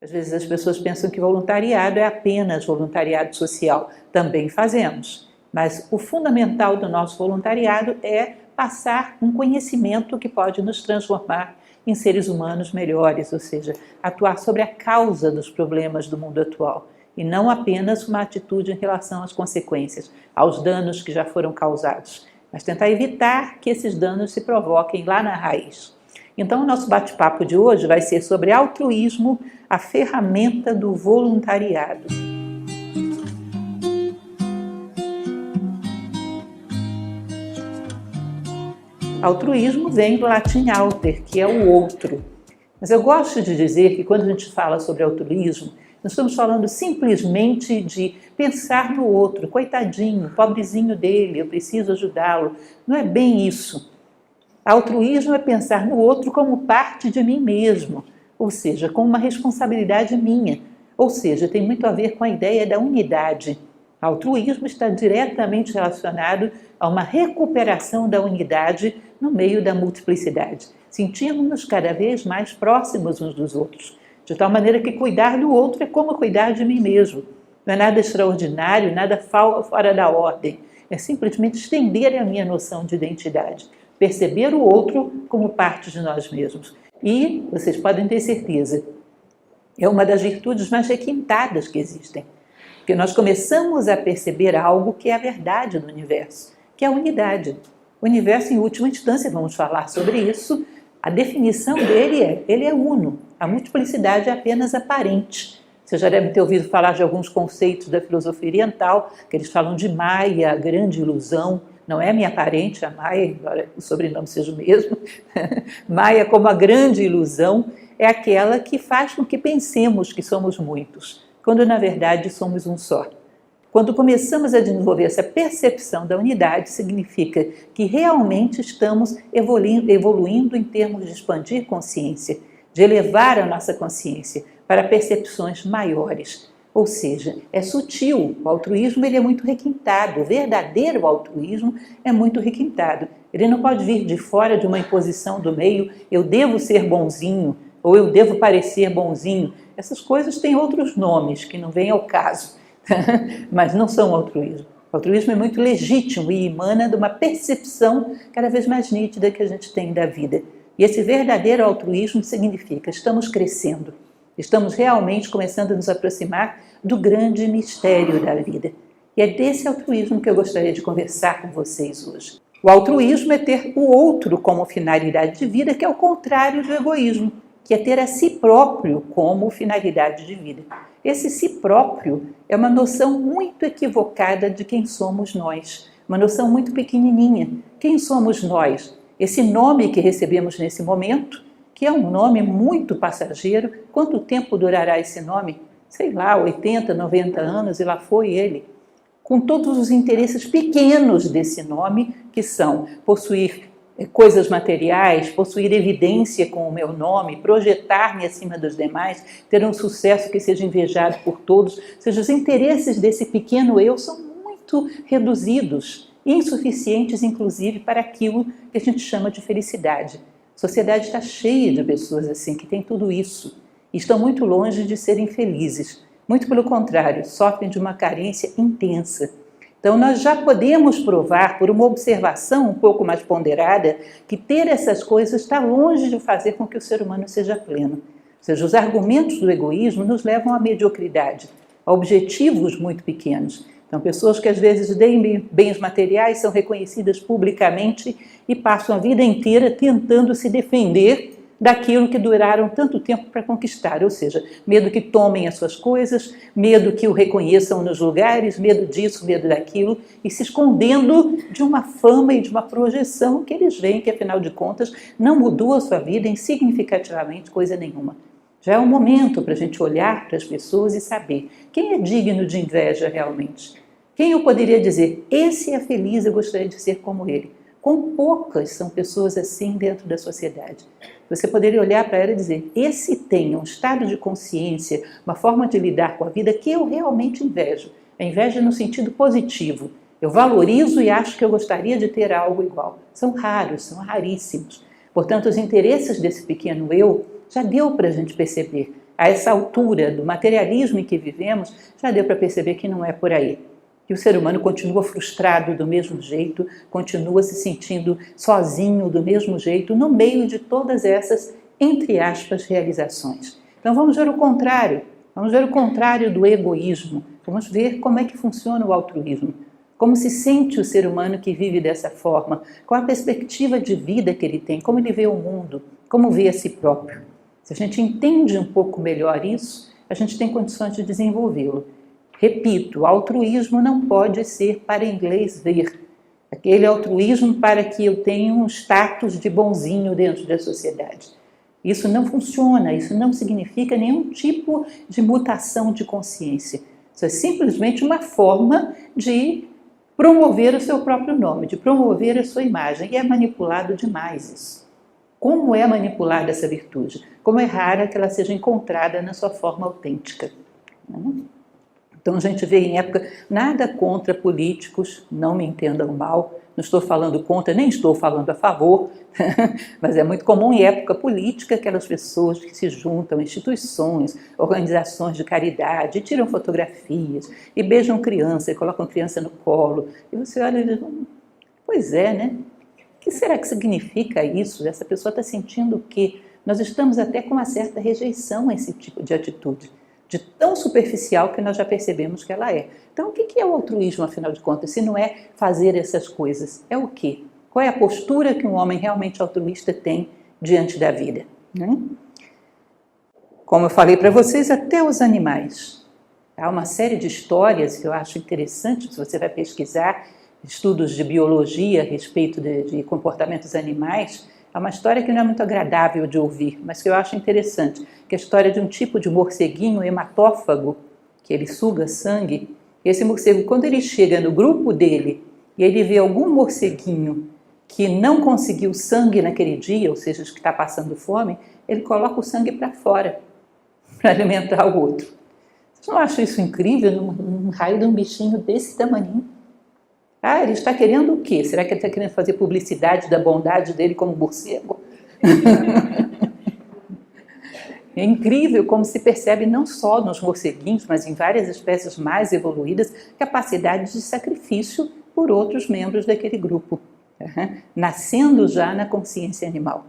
Às vezes as pessoas pensam que voluntariado é apenas voluntariado social. Também fazemos, mas o fundamental do nosso voluntariado é passar um conhecimento que pode nos transformar em seres humanos melhores, ou seja, atuar sobre a causa dos problemas do mundo atual e não apenas uma atitude em relação às consequências, aos danos que já foram causados, mas tentar evitar que esses danos se provoquem lá na raiz. Então, o nosso bate-papo de hoje vai ser sobre altruísmo, a ferramenta do voluntariado. Altruísmo vem do latim alter, que é o outro. Mas eu gosto de dizer que quando a gente fala sobre altruísmo, nós estamos falando simplesmente de pensar no outro, coitadinho, pobrezinho dele, eu preciso ajudá-lo. Não é bem isso. Altruísmo é pensar no outro como parte de mim mesmo, ou seja, com uma responsabilidade minha, ou seja, tem muito a ver com a ideia da unidade. Altruísmo está diretamente relacionado a uma recuperação da unidade no meio da multiplicidade. Sentimos-nos cada vez mais próximos uns dos outros, de tal maneira que cuidar do outro é como cuidar de mim mesmo. Não é nada extraordinário, nada fora da ordem. É simplesmente estender a minha noção de identidade, perceber o outro como parte de nós mesmos. E, vocês podem ter certeza, é uma das virtudes mais requintadas que existem. Porque nós começamos a perceber algo que é a verdade do universo, que é a unidade. O universo, em última instância, vamos falar sobre isso, a definição dele ele é uno. A multiplicidade é apenas aparente. Você já deve ter ouvido falar de alguns conceitos da filosofia oriental, que eles falam de Maya, a grande ilusão. Não é minha parente, a Maya, embora o sobrenome seja o mesmo. Maya, como a grande ilusão, é aquela que faz com que pensemos que somos muitos, quando na verdade somos um só. Quando começamos a desenvolver essa percepção da unidade, significa que realmente estamos evoluindo em termos de expandir consciência, de elevar a nossa consciência para percepções maiores. Ou seja, é sutil. O altruísmo ele é muito requintado. O verdadeiro altruísmo é muito requintado. Ele não pode vir de fora de uma imposição do meio, eu devo ser bonzinho, ou eu devo parecer bonzinho. Essas coisas têm outros nomes que não vêm ao caso, mas não são altruísmo. O altruísmo é muito legítimo e emana de uma percepção cada vez mais nítida que a gente tem da vida. E esse verdadeiro altruísmo significa estamos crescendo, estamos realmente começando a nos aproximar do grande mistério da vida. E é desse altruísmo que eu gostaria de conversar com vocês hoje. O altruísmo é ter o outro como finalidade de vida, que é o contrário do egoísmo, que é ter a si próprio como finalidade de vida. Esse si próprio é uma noção muito equivocada de quem somos nós, uma noção muito pequenininha. Quem somos nós? Esse nome que recebemos nesse momento, que é um nome muito passageiro, quanto tempo durará esse nome? Sei lá, 80, 90 anos e lá foi ele. Com todos os interesses pequenos desse nome, que são possuir coisas materiais, possuir evidência com o meu nome, projetar-me acima dos demais, ter um sucesso que seja invejado por todos. Ou seja, os interesses desse pequeno eu são muito reduzidos, insuficientes inclusive para aquilo que a gente chama de felicidade. A sociedade está cheia de pessoas assim, que têm tudo isso e estão muito longe de serem felizes. Muito pelo contrário, sofrem de uma carência intensa. Então, nós já podemos provar, por uma observação um pouco mais ponderada, que ter essas coisas está longe de fazer com que o ser humano seja pleno. Ou seja, os argumentos do egoísmo nos levam à mediocridade, a objetivos muito pequenos. Então, pessoas que às vezes têm bens materiais são reconhecidas publicamente e passam a vida inteira tentando se defender daquilo que duraram tanto tempo para conquistar, ou seja, medo que tomem as suas coisas, medo que o reconheçam nos lugares, medo disso, medo daquilo, e se escondendo de uma fama e de uma projeção que eles veem que, afinal de contas, não mudou a sua vida em significativamente coisa nenhuma. Já é um momento para a gente olhar para as pessoas e saber quem é digno de inveja realmente. Quem eu poderia dizer, esse é feliz, eu gostaria de ser como ele. Quão poucas são pessoas assim dentro da sociedade. Você poderia olhar para ela e dizer, esse tem um estado de consciência, uma forma de lidar com a vida que eu realmente invejo. A inveja no sentido positivo. Eu valorizo e acho que eu gostaria de ter algo igual. São raros, são raríssimos. Portanto, os interesses desse pequeno eu já deu para a gente perceber. a essa altura do materialismo em que vivemos, já deu para perceber que não é por aí. Que o ser humano continua frustrado do mesmo jeito, continua se sentindo sozinho do mesmo jeito, no meio de todas essas, entre aspas, realizações. Então vamos ver o contrário do egoísmo, vamos ver como é que funciona o altruísmo, como se sente o ser humano que vive dessa forma, qual a perspectiva de vida que ele tem, como ele vê o mundo, como vê a si próprio. Se a gente entende um pouco melhor isso, a gente tem condições de desenvolvê-lo. Repito, o altruísmo não pode ser para inglês ver. Aquele altruísmo para que eu tenha um status de bonzinho dentro da sociedade. Isso não funciona, isso não significa nenhum tipo de mutação de consciência. Isso é simplesmente uma forma de promover o seu próprio nome, de promover a sua imagem. E é manipulado demais isso. Como é manipulada essa virtude? Como é rara que ela seja encontrada na sua forma autêntica. Então a gente vê em época, nada contra políticos, não me entendam mal, não estou falando contra, nem estou falando a favor, mas é muito comum em época política aquelas pessoas que se juntam, instituições, organizações de caridade, e tiram fotografias, e beijam criança, e colocam criança no colo, e você olha e diz, pois é, né? O que será que significa isso? Essa pessoa está sentindo o quê? Nós estamos até com uma certa rejeição a esse tipo de atitude, de tão superficial que nós já percebemos que ela é. Então, o que é o altruísmo, afinal de contas? Se não é fazer essas coisas, é o quê? Qual é a postura que um homem realmente altruísta tem diante da vida? Como eu falei para vocês, até os animais. Há uma série de histórias que eu acho interessantes, se você vai pesquisar estudos de biologia a respeito de comportamentos animais. É uma história que não é muito agradável de ouvir, mas que eu acho interessante, que é a história de um tipo de morceguinho hematófago, que ele suga sangue. Esse morcego, quando ele chega no grupo dele e ele vê algum morceguinho que não conseguiu sangue naquele dia, ou seja, que está passando fome, ele coloca o sangue para fora, para alimentar o outro. Vocês não acham isso incrível, num raio de um bichinho desse tamanho? Ah, ele está querendo o quê? Será que ele está querendo fazer publicidade da bondade dele como morcego? É incrível como se percebe não só nos morceguinhos, mas em várias espécies mais evoluídas, capacidade de sacrifício por outros membros daquele grupo, nascendo já na consciência animal.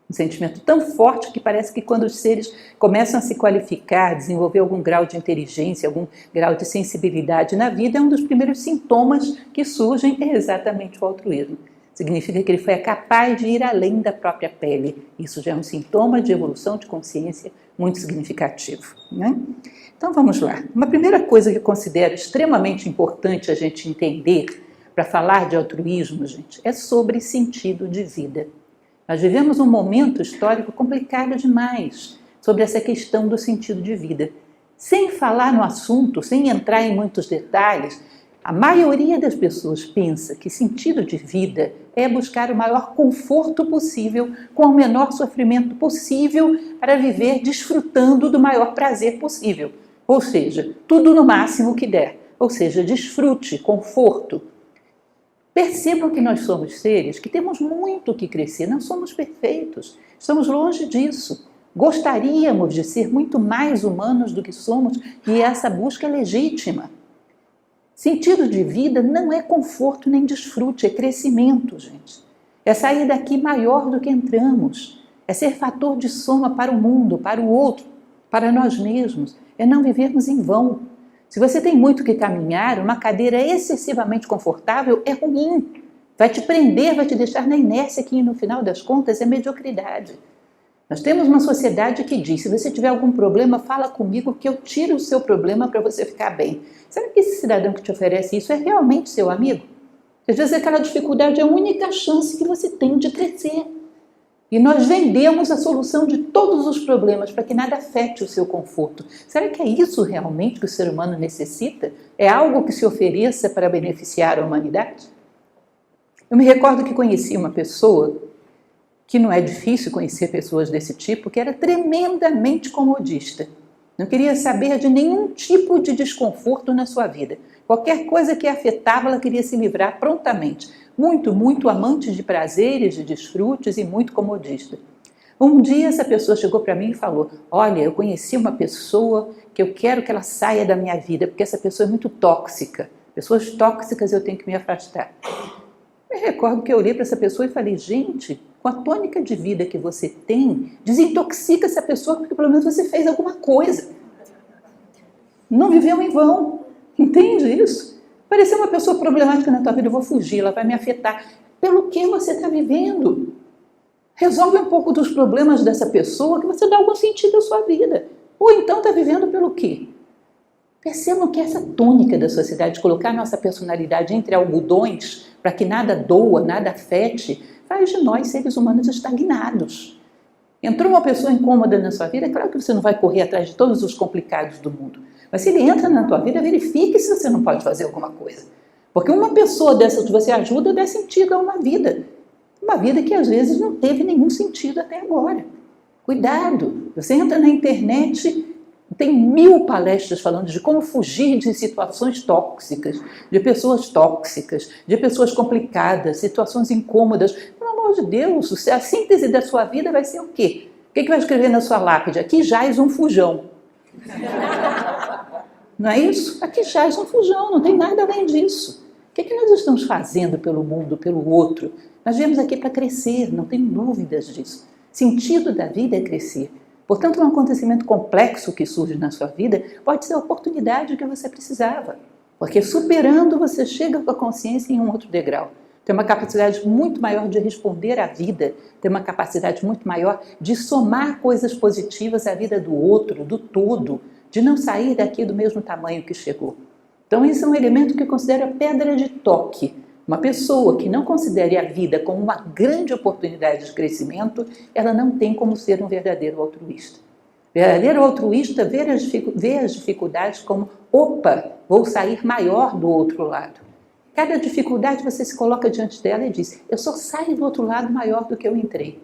Um sentimento tão forte que parece que quando os seres começam a se qualificar, desenvolver algum grau de inteligência, algum grau de sensibilidade na vida, um dos primeiros sintomas que surgem é exatamente o altruísmo. Significa que ele foi capaz de ir além da própria pele. Isso já é um sintoma de evolução de consciência muito significativo, né? Então vamos lá. Uma primeira coisa que eu considero extremamente importante a gente entender para falar de altruísmo, gente, é sobre sentido de vida. Nós vivemos um momento histórico complicado demais sobre essa questão do sentido de vida. Sem falar no assunto, sem entrar em muitos detalhes, a maioria das pessoas pensa que sentido de vida é buscar o maior conforto possível, com o menor sofrimento possível, para viver desfrutando do maior prazer possível. Ou seja, tudo no máximo que der. Ou seja, desfrute, conforto. Percebam que nós somos seres que temos muito que crescer, não somos perfeitos, estamos longe disso. Gostaríamos de ser muito mais humanos do que somos e essa busca é legítima. Sentido de vida não é conforto nem desfrute, é crescimento, gente. É sair daqui maior do que entramos, é ser fator de soma para o mundo, para o outro, para nós mesmos, é não vivermos em vão. Se você tem muito que caminhar, uma cadeira excessivamente confortável é ruim. Vai te prender, vai te deixar na inércia, que no final das contas é mediocridade. Nós temos uma sociedade que diz, se você tiver algum problema, fala comigo que eu tiro o seu problema para você ficar bem. Será que esse cidadão que te oferece isso é realmente seu amigo? Às vezes aquela dificuldade é a única chance que você tem de crescer. E nós vendemos a solução de todos os problemas para que nada afete o seu conforto. Será que é isso realmente que o ser humano necessita? É algo que se ofereça para beneficiar a humanidade? Eu me recordo que conheci uma pessoa, que não é difícil conhecer pessoas desse tipo, que era tremendamente comodista. Não queria saber de nenhum tipo de desconforto na sua vida. Qualquer coisa que a afetava, ela queria se livrar prontamente. Muito, muito amante de prazeres, de desfrutes e muito comodista. Um dia essa pessoa chegou para mim e falou: olha, eu conheci uma pessoa que eu quero que ela saia da minha vida, porque essa pessoa é muito tóxica. Pessoas tóxicas eu tenho que me afastar. Eu recordo que eu olhei para essa pessoa e falei: gente, com a tônica de vida que você tem, desintoxica essa pessoa, porque pelo menos você fez alguma coisa. Não viveu em vão. Entende isso? Parecer uma pessoa problemática na tua vida, eu vou fugir, ela vai me afetar. Pelo que você está vivendo? Resolve um pouco dos problemas dessa pessoa, que você dá algum sentido à sua vida. Ou então está vivendo pelo quê? Percebam que essa tônica da sociedade, de colocar nossa personalidade entre algodões, para que nada doa, nada afete, faz de nós seres humanos estagnados. Entrou uma pessoa incômoda na sua vida, é claro que você não vai correr atrás de todos os complicados do mundo. Mas se ele entra na tua vida, verifique se você não pode fazer alguma coisa. Porque uma pessoa dessa que você ajuda dá sentido a uma vida. Uma vida que às vezes não teve nenhum sentido até agora. Cuidado! Você entra na internet, tem 1000 palestras falando de como fugir de situações tóxicas, de pessoas complicadas, situações incômodas. Pelo amor de Deus, a síntese da sua vida vai ser o quê? O que vai escrever na sua lápide? Aqui jaz um fujão. Não é isso? Aqui jaz um fujão, não tem nada além disso. O que nós estamos fazendo pelo mundo, pelo outro? Nós viemos aqui para crescer, não tenho dúvidas disso. Sentido da vida é crescer. Portanto, um acontecimento complexo que surge na sua vida pode ser a oportunidade que você precisava. Porque superando, você chega com a consciência em um outro degrau. Tem uma capacidade muito maior de responder à vida, tem uma capacidade muito maior de somar coisas positivas à vida do outro, do todo, de não sair daqui do mesmo tamanho que chegou. Então, isso é um elemento que eu considero a pedra de toque. Uma pessoa que não considere a vida como uma grande oportunidade de crescimento, ela não tem como ser um verdadeiro altruísta. Verdadeiro altruísta vê as dificuldades como: opa, vou sair maior do outro lado. Cada dificuldade você se coloca diante dela e diz: eu só saio do outro lado maior do que eu entrei.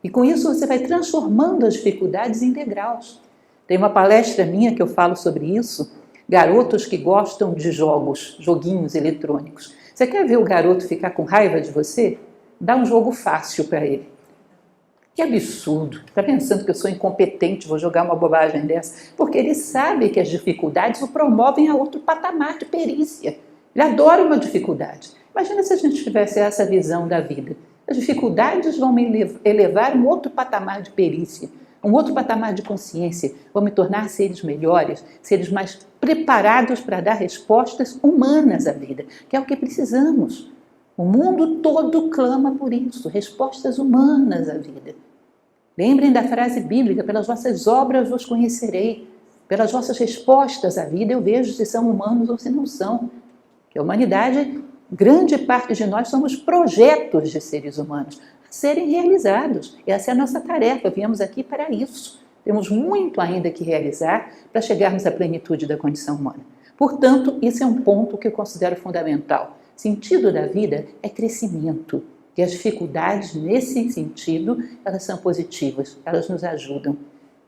E com isso você vai transformando as dificuldades em degraus. Tem uma palestra minha que eu falo sobre isso, garotos que gostam de joguinhos eletrônicos. Você quer ver o garoto ficar com raiva de você? Dá um jogo fácil para ele. Que absurdo! Está pensando que eu sou incompetente, vou jogar uma bobagem dessa? Porque ele sabe que as dificuldades o promovem a outro patamar de perícia. Ele adora uma dificuldade. Imagina se a gente tivesse essa visão da vida. As dificuldades vão me elevar a um outro patamar de perícia, um outro patamar de consciência, vão me tornar seres melhores, seres mais preparados para dar respostas humanas à vida, que é o que precisamos. O mundo todo clama por isso, respostas humanas à vida. Lembrem da frase bíblica: pelas vossas obras vos conhecerei, pelas vossas respostas à vida eu vejo se são humanos ou se não são. Que a humanidade, grande parte de nós somos projetos de seres humanos a serem realizados. Essa é a nossa tarefa, viemos aqui para isso. Temos muito ainda que realizar para chegarmos à plenitude da condição humana. Portanto, isso é um ponto que eu considero fundamental. Sentido da vida é crescimento. E as dificuldades, nesse sentido, elas são positivas, elas nos ajudam.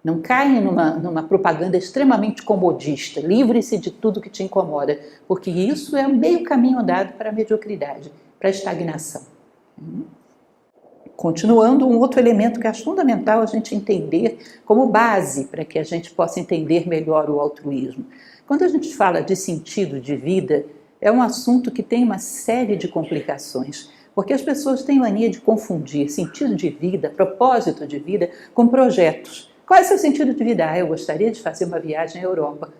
Não caia numa propaganda extremamente comodista, livre-se de tudo que te incomoda, porque isso é o meio caminho andado para a mediocridade, para a estagnação. Continuando, um outro elemento que acho fundamental a gente entender como base para que a gente possa entender melhor o altruísmo. Quando a gente fala de sentido de vida, é um assunto que tem uma série de complicações, porque as pessoas têm mania de confundir sentido de vida, propósito de vida, com projetos. Qual é o seu sentido de vida? Eu gostaria de fazer uma viagem à Europa.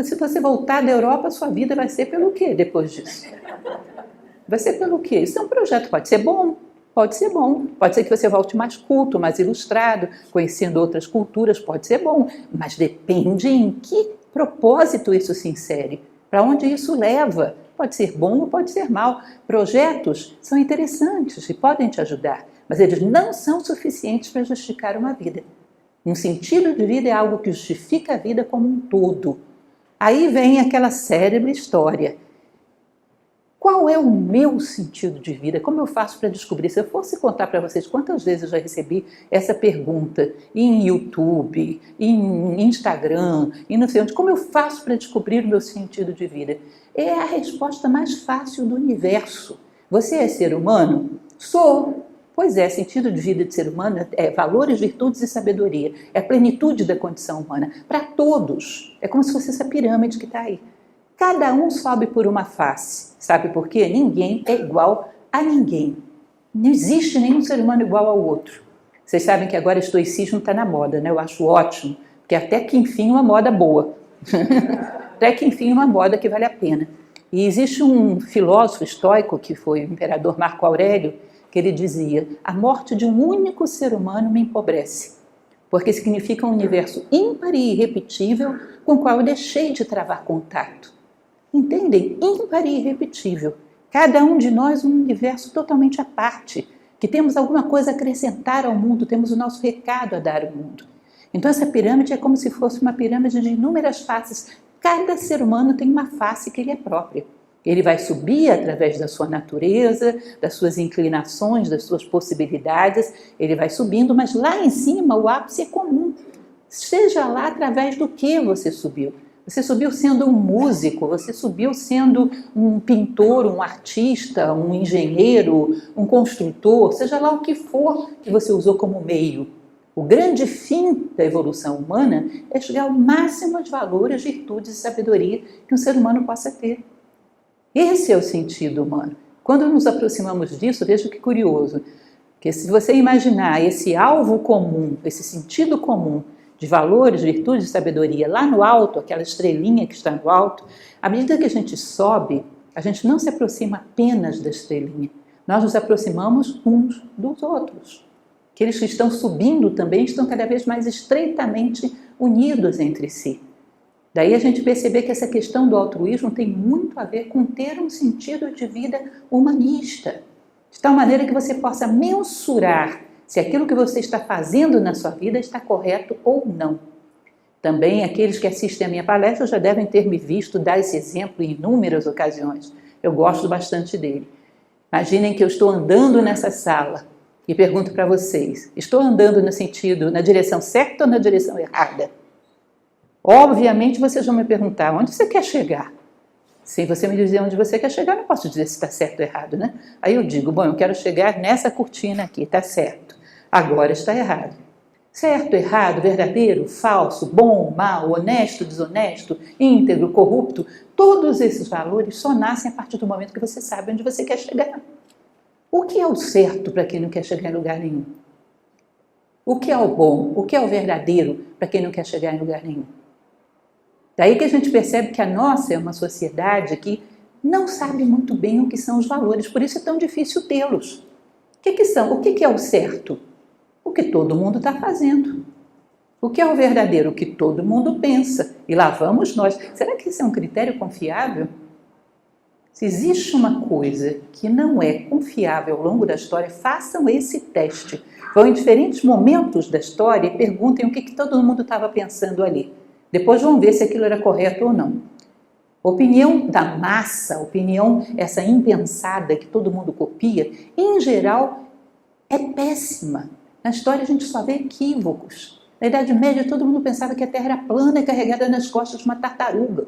Se você voltar da Europa, a sua vida vai ser pelo quê depois disso? Vai ser pelo quê? Isso é um projeto, pode ser bom. Pode ser bom, pode ser que você volte mais culto, mais ilustrado, conhecendo outras culturas, pode ser bom, mas depende em que propósito isso se insere, para onde isso leva. Pode ser bom ou pode ser mal. Projetos são interessantes e podem te ajudar, mas eles não são suficientes para justificar uma vida. Um sentido de vida é algo que justifica a vida como um todo. Aí vem aquela célebre história. Qual é o meu sentido de vida? Como eu faço para descobrir? Se eu fosse contar para vocês quantas vezes eu já recebi essa pergunta em YouTube, em Instagram, e não sei onde, como eu faço para descobrir o meu sentido de vida? É a resposta mais fácil do universo. Você é ser humano? Sou. Pois é, sentido de vida de ser humano é valores, virtudes e sabedoria. É a plenitude da condição humana. Para todos. É como se fosse essa pirâmide que está aí. Cada um sobe por uma face. Sabe por quê? Ninguém é igual a ninguém. Não existe nenhum ser humano igual ao outro. Vocês sabem que agora estoicismo está na moda, né? Eu acho ótimo, porque até que enfim uma moda boa. Até que enfim uma moda que vale a pena. E existe um filósofo estoico, que foi o imperador Marco Aurélio, que ele dizia: a morte de um único ser humano me empobrece, porque significa um universo ímpar e irrepetível com o qual eu deixei de travar contato. Entendem? Ímpar e irrepetível. Cada um de nós um universo totalmente à parte, que temos alguma coisa a acrescentar ao mundo, temos o nosso recado a dar ao mundo. Então essa pirâmide é como se fosse uma pirâmide de inúmeras faces. Cada ser humano tem uma face que lhe é própria. Ele vai subir através da sua natureza, das suas inclinações, das suas possibilidades, ele vai subindo, mas lá em cima o ápice é comum. Seja lá através do que você subiu. Você subiu sendo um músico, você subiu sendo um pintor, um artista, um engenheiro, um construtor, seja lá o que for que você usou como meio. O grande fim da evolução humana é chegar ao máximo de valores, virtudes e sabedoria que um ser humano possa ter. Esse é o sentido humano. Quando nos aproximamos disso, veja que curioso, que se você imaginar esse alvo comum, esse sentido comum de valores, virtudes e sabedoria lá no alto, aquela estrelinha que está no alto, à medida que a gente sobe, a gente não se aproxima apenas da estrelinha, nós nos aproximamos uns dos outros. Aqueles que estão subindo também estão cada vez mais estreitamente unidos entre si. Daí a gente perceber que essa questão do altruísmo tem muito a ver com ter um sentido de vida humanista, de tal maneira que você possa mensurar se aquilo que você está fazendo na sua vida está correto ou não. Também aqueles que assistem a minha palestra já devem ter me visto dar esse exemplo em inúmeras ocasiões. Eu gosto bastante dele. Imaginem que eu estou andando nessa sala e pergunto para vocês, estou andando no sentido, na direção certa ou na direção errada? Obviamente vocês vão me perguntar, onde você quer chegar? Se você me dizer onde você quer chegar, eu não posso dizer se está certo ou errado, né? Aí eu digo, bom, eu quero chegar nessa cortina aqui, está certo. Agora está errado. Certo, errado, verdadeiro, falso, bom, mal, honesto, desonesto, íntegro, corrupto, todos esses valores só nascem a partir do momento que você sabe onde você quer chegar. O que é o certo para quem não quer chegar em lugar nenhum? O que é o bom? O que é o verdadeiro para quem não quer chegar em lugar nenhum? Daí que a gente percebe que a nossa é uma sociedade que não sabe muito bem o que são os valores, por isso é tão difícil tê-los. O que são? O que é o certo? O que todo mundo está fazendo. O que é o verdadeiro? O que todo mundo pensa. E lá vamos nós. Será que isso é um critério confiável? Se existe uma coisa que não é confiável ao longo da história, façam esse teste. Vão em diferentes momentos da história e perguntem o que todo mundo estava pensando ali. Depois vão ver se aquilo era correto ou não. Opinião da massa, opinião essa impensada que todo mundo copia, em geral é péssima. Na história a gente só vê equívocos. Na Idade Média todo mundo pensava que a Terra era plana e carregada nas costas de uma tartaruga.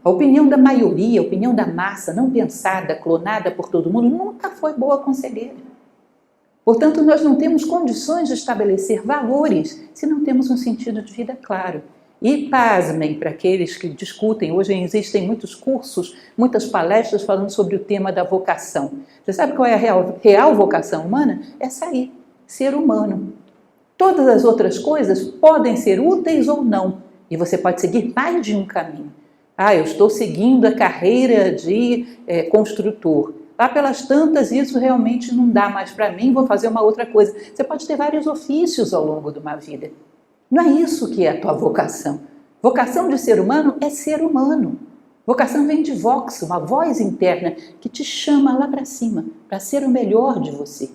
A opinião da maioria, a opinião da massa, não pensada, clonada por todo mundo, nunca foi boa conselheira. Portanto, nós não temos condições de estabelecer valores se não temos um sentido de vida claro. E pasmem para aqueles que discutem, hoje existem muitos cursos, muitas palestras falando sobre o tema da vocação. Você sabe qual é a real vocação humana? Essa aí, ser humano. Todas as outras coisas podem ser úteis ou não, e você pode seguir mais de um caminho. Eu estou seguindo a carreira de construtor. Lá pelas tantas, isso realmente não dá mais para mim, vou fazer uma outra coisa. Você pode ter vários ofícios ao longo de uma vida. Não é isso que é a tua vocação. Vocação de ser humano é ser humano. Vocação vem de vox, uma voz interna que te chama lá para cima, para ser o melhor de você.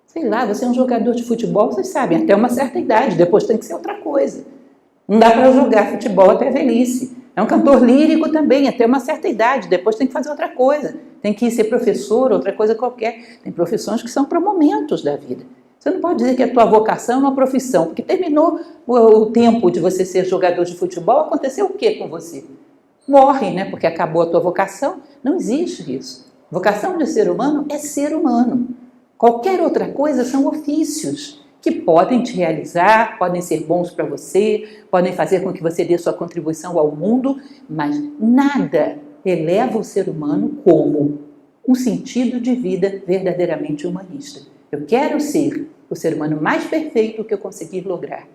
Sei lá, você é um jogador de futebol, vocês sabem, até uma certa idade, depois tem que ser outra coisa. Não dá para jogar futebol até a velhice. É um cantor lírico também, até uma certa idade, depois tem que fazer outra coisa. Tem que ir ser professor, outra coisa qualquer. Tem profissões que são para momentos da vida. Você não pode dizer que a tua vocação é uma profissão, porque terminou o tempo de você ser jogador de futebol, aconteceu o que com você? Morre, né? Porque acabou a tua vocação. Não existe isso. Vocação de ser humano é ser humano. Qualquer outra coisa são ofícios que podem te realizar, podem ser bons para você, podem fazer com que você dê sua contribuição ao mundo, mas nada eleva o ser humano como um sentido de vida verdadeiramente humanista. Eu quero ser o ser humano mais perfeito que eu conseguir lograr.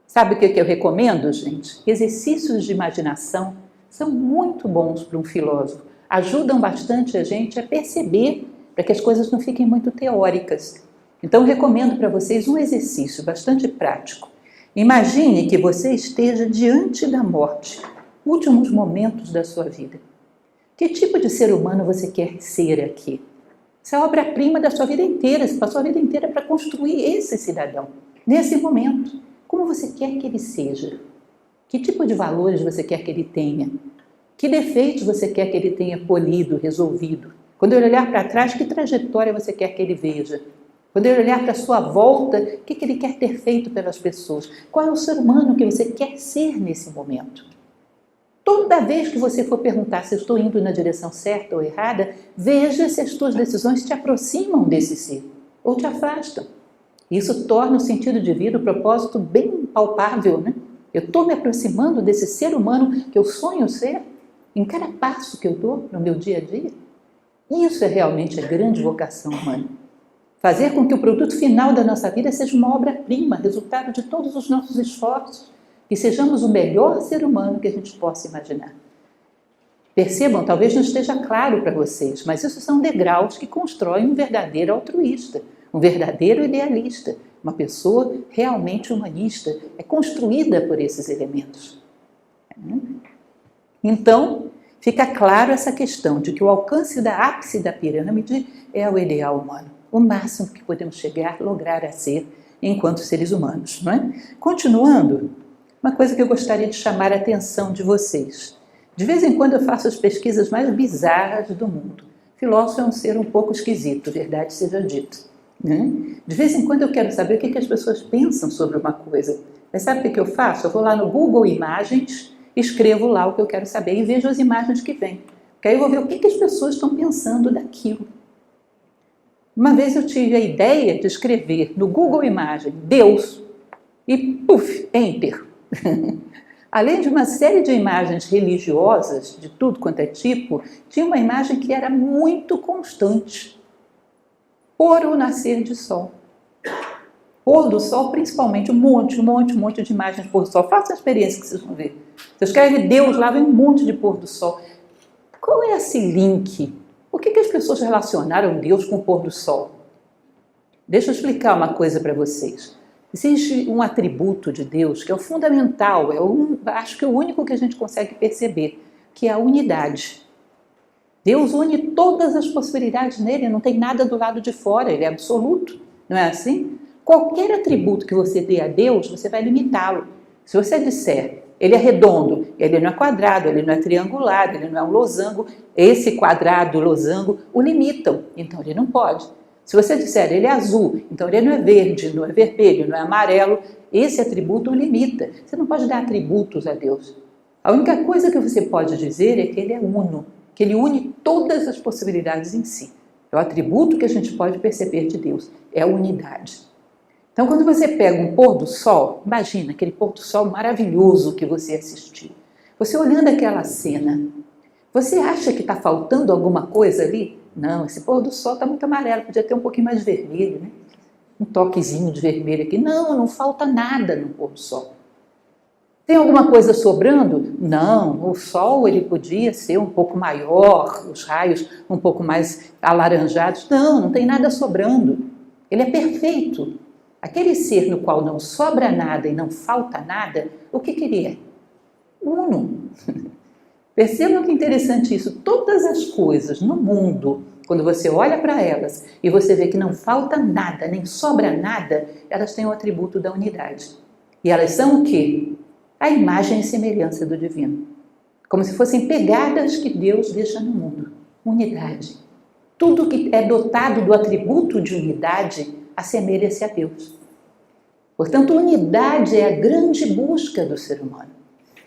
Sabe o que eu recomendo, gente? Exercícios de imaginação são muito bons para um filósofo. Ajudam bastante a gente a perceber, para que as coisas não fiquem muito teóricas. Então, eu recomendo para vocês um exercício bastante prático. Imagine que você esteja diante da morte, últimos momentos da sua vida. Que tipo de ser humano você quer ser aqui? Essa é a obra-prima da sua vida inteira. Você passou a vida inteira para construir esse cidadão, nesse momento. Como você quer que ele seja? Que tipo de valores você quer que ele tenha? Que defeitos você quer que ele tenha polido, resolvido? Quando ele olhar para trás, que trajetória você quer que ele veja? Quando ele olhar para a sua volta, o que ele quer ter feito pelas pessoas? Qual é o ser humano que você quer ser nesse momento? Toda vez que você for perguntar se eu estou indo na direção certa ou errada, veja se as suas decisões te aproximam desse ser ou te afastam. Isso torna o sentido de vida, o propósito bem palpável, né? Eu estou me aproximando desse ser humano que eu sonho ser em cada passo que eu dou no meu dia a dia. Isso é realmente a grande vocação humana. Fazer com que o produto final da nossa vida seja uma obra-prima, resultado de todos os nossos esforços, e sejamos o melhor ser humano que a gente possa imaginar. Percebam, talvez não esteja claro para vocês, mas isso são degraus que constroem um verdadeiro altruísta, um verdadeiro idealista, uma pessoa realmente humanista, é construída por esses elementos. Então, fica claro essa questão de que o alcance da ápice da pirâmide é o ideal humano, o máximo que podemos chegar, lograr a ser enquanto seres humanos, não é? Continuando, uma coisa que eu gostaria de chamar a atenção de vocês. De vez em quando eu faço as pesquisas mais bizarras do mundo. Filósofo é um ser um pouco esquisito, verdade seja dita, né? De vez em quando eu quero saber o que as pessoas pensam sobre uma coisa. Mas sabe o que eu faço? Eu vou lá no Google Imagens, escrevo lá o que eu quero saber e vejo as imagens que vêm. Porque aí eu vou ver o que as pessoas estão pensando daquilo. Uma vez eu tive a ideia de escrever no Google Imagens Deus e puf, Enter. Além de uma série de imagens religiosas, de tudo quanto é tipo, tinha uma imagem que era muito constante. Pôr ou nascer de sol. Pôr do sol, principalmente, um monte de imagens de pôr do sol. Faça a experiência que vocês vão ver. Você escreve Deus, lá vem um monte de pôr do sol. Qual é esse link? Por que as pessoas relacionaram Deus com o pôr do sol? Deixa eu explicar uma coisa para vocês. Existe um atributo de Deus que é o fundamental, acho que é o único que a gente consegue perceber, que é a unidade. Deus une todas as possibilidades nele, não tem nada do lado de fora, ele é absoluto, não é assim? Qualquer atributo que você dê a Deus, você vai limitá-lo. Se você disser, ele é redondo, ele não é quadrado, ele não é triangular, ele não é um losango, esse quadrado, losango, o limitam, então ele não pode. Se você disser, ele é azul, então ele não é verde, não é vermelho, não é amarelo, esse atributo o limita. Você não pode dar atributos a Deus. A única coisa que você pode dizer é que ele é uno, que ele une todas as possibilidades em si. É o atributo que a gente pode perceber de Deus, é a unidade. Então, quando você pega um pôr do sol, imagina aquele pôr do sol maravilhoso que você assistiu. Você olhando aquela cena, você acha que está faltando alguma coisa ali? Não, esse pôr do sol está muito amarelo, podia ter um pouquinho mais de vermelho, né? Um toquezinho de vermelho aqui. Não, não falta nada no pôr do sol. Tem alguma coisa sobrando? Não, o sol ele podia ser um pouco maior, os raios um pouco mais alaranjados. Não, não tem nada sobrando. Ele é perfeito. Aquele ser no qual não sobra nada e não falta nada, o que ele é? Uno. Percebam que interessante isso. Todas as coisas no mundo, quando você olha para elas e você vê que não falta nada, nem sobra nada, elas têm o atributo da unidade. E elas são o quê? A imagem e semelhança do divino. Como se fossem pegadas que Deus deixa no mundo. Unidade. Tudo que é dotado do atributo de unidade assemelha-se a Deus. Portanto, unidade é a grande busca do ser humano.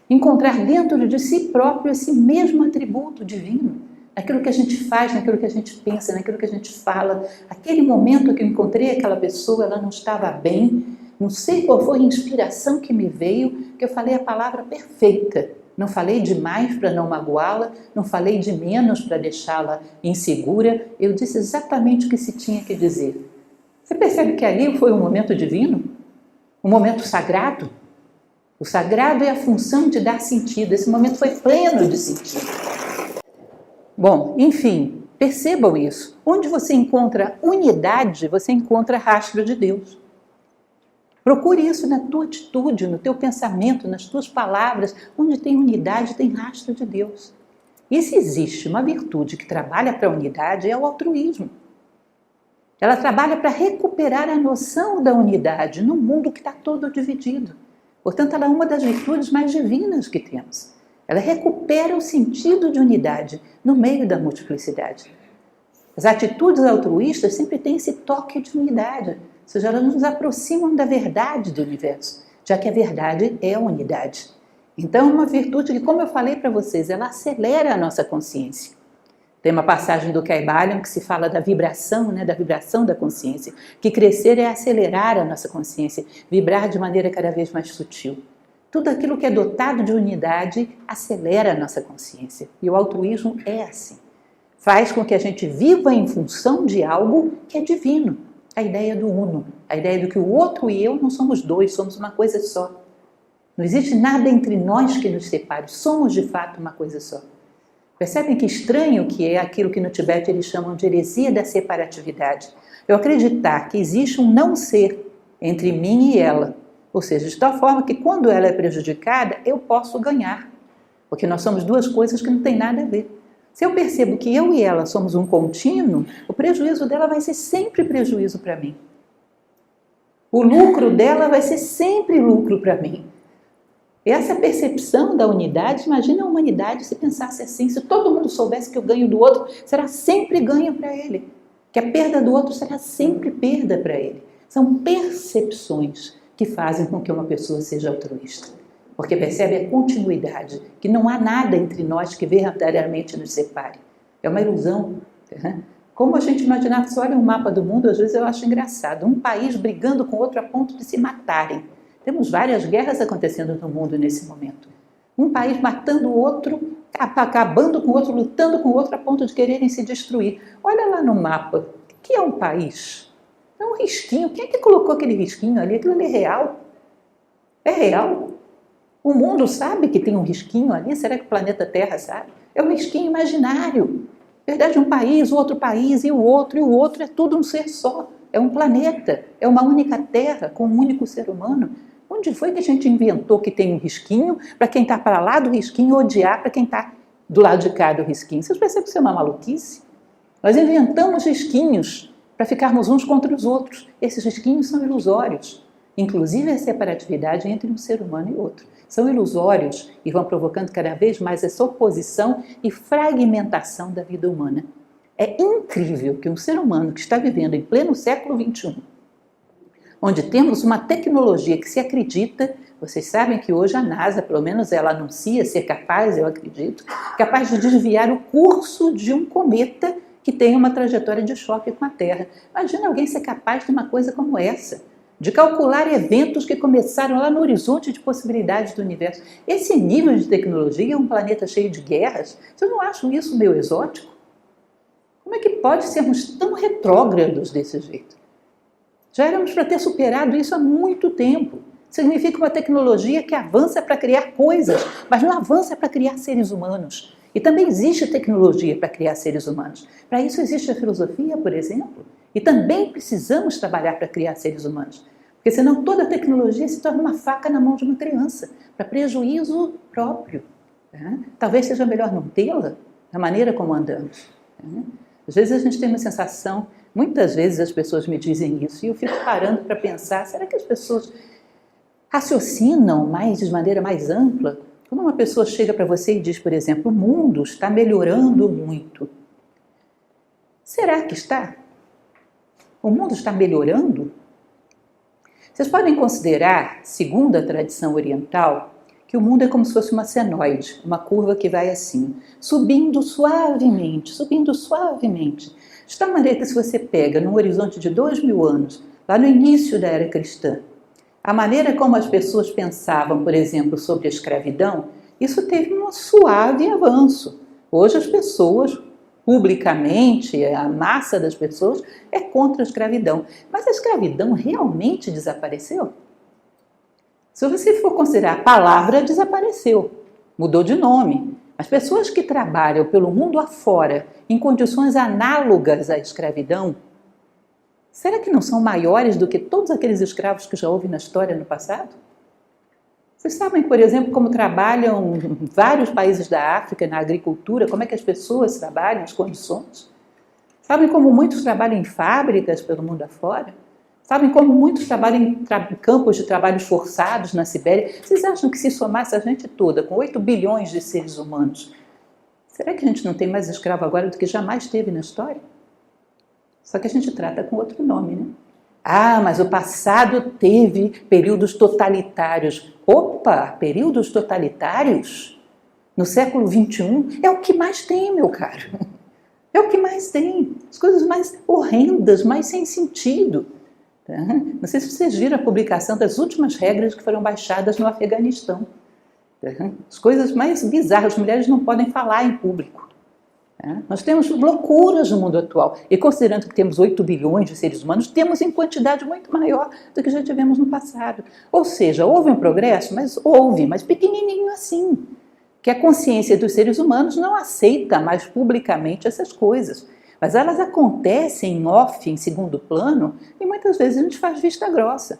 Encontrar dentro de si próprio esse mesmo atributo divino. naquilo que a gente faz, naquilo que a gente pensa, naquilo que a gente fala. Aquele momento que eu encontrei aquela pessoa, ela não estava bem, não sei qual foi a inspiração que me veio, que eu falei a palavra perfeita. Não falei demais para não magoá-la, não falei de menos para deixá-la insegura, eu disse exatamente o que se tinha que dizer. Você percebe que ali foi um momento divino? Um momento sagrado? O sagrado é a função de dar sentido, esse momento foi pleno de sentido. Bom, enfim, percebam isso. Onde você encontra unidade, você encontra rastro de Deus. Procure isso na tua atitude, no teu pensamento, nas tuas palavras. Onde tem unidade, tem rastro de Deus. E se existe uma virtude que trabalha para a unidade, é o altruísmo. Ela trabalha para recuperar a noção da unidade num mundo que está todo dividido. Portanto, ela é uma das virtudes mais divinas que temos. Ela recupera o sentido de unidade no meio da multiplicidade. As atitudes altruístas sempre têm esse toque de unidade, ou seja, elas nos aproximam da verdade do universo, já que a verdade é a unidade. Então, é uma virtude que, como eu falei para vocês, ela acelera a nossa consciência. Tem uma passagem do Kybalion que se fala da vibração da consciência, que crescer é acelerar a nossa consciência, vibrar de maneira cada vez mais sutil. Tudo aquilo que é dotado de unidade acelera a nossa consciência. E o altruísmo é assim. Faz com que a gente viva em função de algo que é divino. A ideia do uno, a ideia do que o outro e eu não somos dois, somos uma coisa só. Não existe nada entre nós que nos separe, somos de fato uma coisa só. Percebem que estranho que é aquilo que no Tibete eles chamam de heresia da separatividade? Eu acreditar que existe um não ser entre mim e ela. Ou seja, de tal forma que quando ela é prejudicada, eu posso ganhar. Porque nós somos duas coisas que não têm nada a ver. Se eu percebo que eu e ela somos um contínuo, o prejuízo dela vai ser sempre prejuízo para mim. O lucro dela vai ser sempre lucro para mim. Essa percepção da unidade, imagina a humanidade se pensasse assim, se todo mundo soubesse que o ganho do outro será sempre ganho para ele, que a perda do outro será sempre perda para ele. São percepções que fazem com que uma pessoa seja altruísta, porque percebe a continuidade, que não há nada entre nós que verdadeiramente nos separe. É uma ilusão. Como a gente imaginar, se olha um mapa do mundo, às vezes eu acho engraçado, um país brigando com outro a ponto de se matarem. Temos várias guerras acontecendo no mundo nesse momento. Um país matando o outro, acabando com o outro, lutando com o outro a ponto de quererem se destruir. Olha lá no mapa, o que é um país? É um risquinho. Quem é que colocou aquele risquinho ali? Aquilo ali é real? É real? O mundo sabe que tem um risquinho ali? Será que o planeta Terra sabe? É um risquinho imaginário. Na verdade, um país, o outro país, e o outro é tudo um ser só. É um planeta, é uma única Terra com um único ser humano. Onde foi que a gente inventou que tem um risquinho para quem está para lá do risquinho odiar para quem está do lado de cá do risquinho? Vocês percebem que isso é uma maluquice? Nós inventamos risquinhos para ficarmos uns contra os outros. Esses risquinhos são ilusórios. Inclusive a separatividade entre um ser humano e outro. São ilusórios e vão provocando cada vez mais essa oposição e fragmentação da vida humana. É incrível que um ser humano que está vivendo em pleno século XXI, onde temos uma tecnologia que se acredita, vocês sabem que hoje a NASA, pelo menos ela anuncia ser capaz, eu acredito, capaz de desviar o curso de um cometa que tem uma trajetória de choque com a Terra. Imagina alguém ser capaz de uma coisa como essa, de calcular eventos que começaram lá no horizonte de possibilidades do universo. Esse nível de tecnologia, um planeta cheio de guerras, vocês não acham isso meio exótico? Como é que pode sermos tão retrógrados desse jeito? Já éramos para ter superado isso há muito tempo. Significa uma tecnologia que avança para criar coisas, mas não avança para criar seres humanos. E também existe tecnologia para criar seres humanos. Para isso existe a filosofia, por exemplo. E também precisamos trabalhar para criar seres humanos. Porque senão toda a tecnologia se torna uma faca na mão de uma criança, para prejuízo próprio. Talvez seja melhor não tê-la da maneira como andamos. Às vezes a gente tem uma sensação, muitas vezes as pessoas me dizem isso, e eu fico parando para pensar, será que as pessoas raciocinam de maneira mais ampla? Quando uma pessoa chega para você e diz, por exemplo, o mundo está melhorando muito. Será que está? O mundo está melhorando? Vocês podem considerar, segundo a tradição oriental, que o mundo é como se fosse uma senoide, uma curva que vai assim, subindo suavemente, de tal maneira que se você pega num horizonte de 2000 anos, lá no início da era cristã, a maneira como as pessoas pensavam, por exemplo, sobre a escravidão, isso teve um suave avanço. Hoje as pessoas, publicamente, a massa das pessoas é contra a escravidão. Mas a escravidão realmente desapareceu? Se você for considerar a palavra, desapareceu, mudou de nome. As pessoas que trabalham pelo mundo afora, em condições análogas à escravidão, será que não são maiores do que todos aqueles escravos que já houve na história no passado? Vocês sabem, por exemplo, como trabalham vários países da África na agricultura, como é que as pessoas trabalham, as condições? Sabem como muitos trabalham em fábricas pelo mundo afora? Sabem como muitos trabalham em campos de trabalhos forçados na Sibéria? Vocês acham que se somasse a gente toda, com 8 bilhões de seres humanos, será que a gente não tem mais escravo agora do que jamais teve na história? Só que a gente trata com outro nome, né? Ah, mas o passado teve períodos totalitários. Opa, períodos totalitários? No século XXI é o que mais tem, meu caro. É o que mais tem. As coisas mais horrendas, mais sem sentido. Tá? Não sei se vocês viram a publicação das últimas regras que foram baixadas no Afeganistão. Tá? As coisas mais bizarras, as mulheres não podem falar em público. Nós temos loucuras no mundo atual. E considerando que temos 8 bilhões de seres humanos, temos em quantidade muito maior do que já tivemos no passado. Ou seja, houve um progresso, mas pequenininho assim. Que a consciência dos seres humanos não aceita mais publicamente essas coisas. Mas elas acontecem em off, em segundo plano, e muitas vezes a gente faz vista grossa.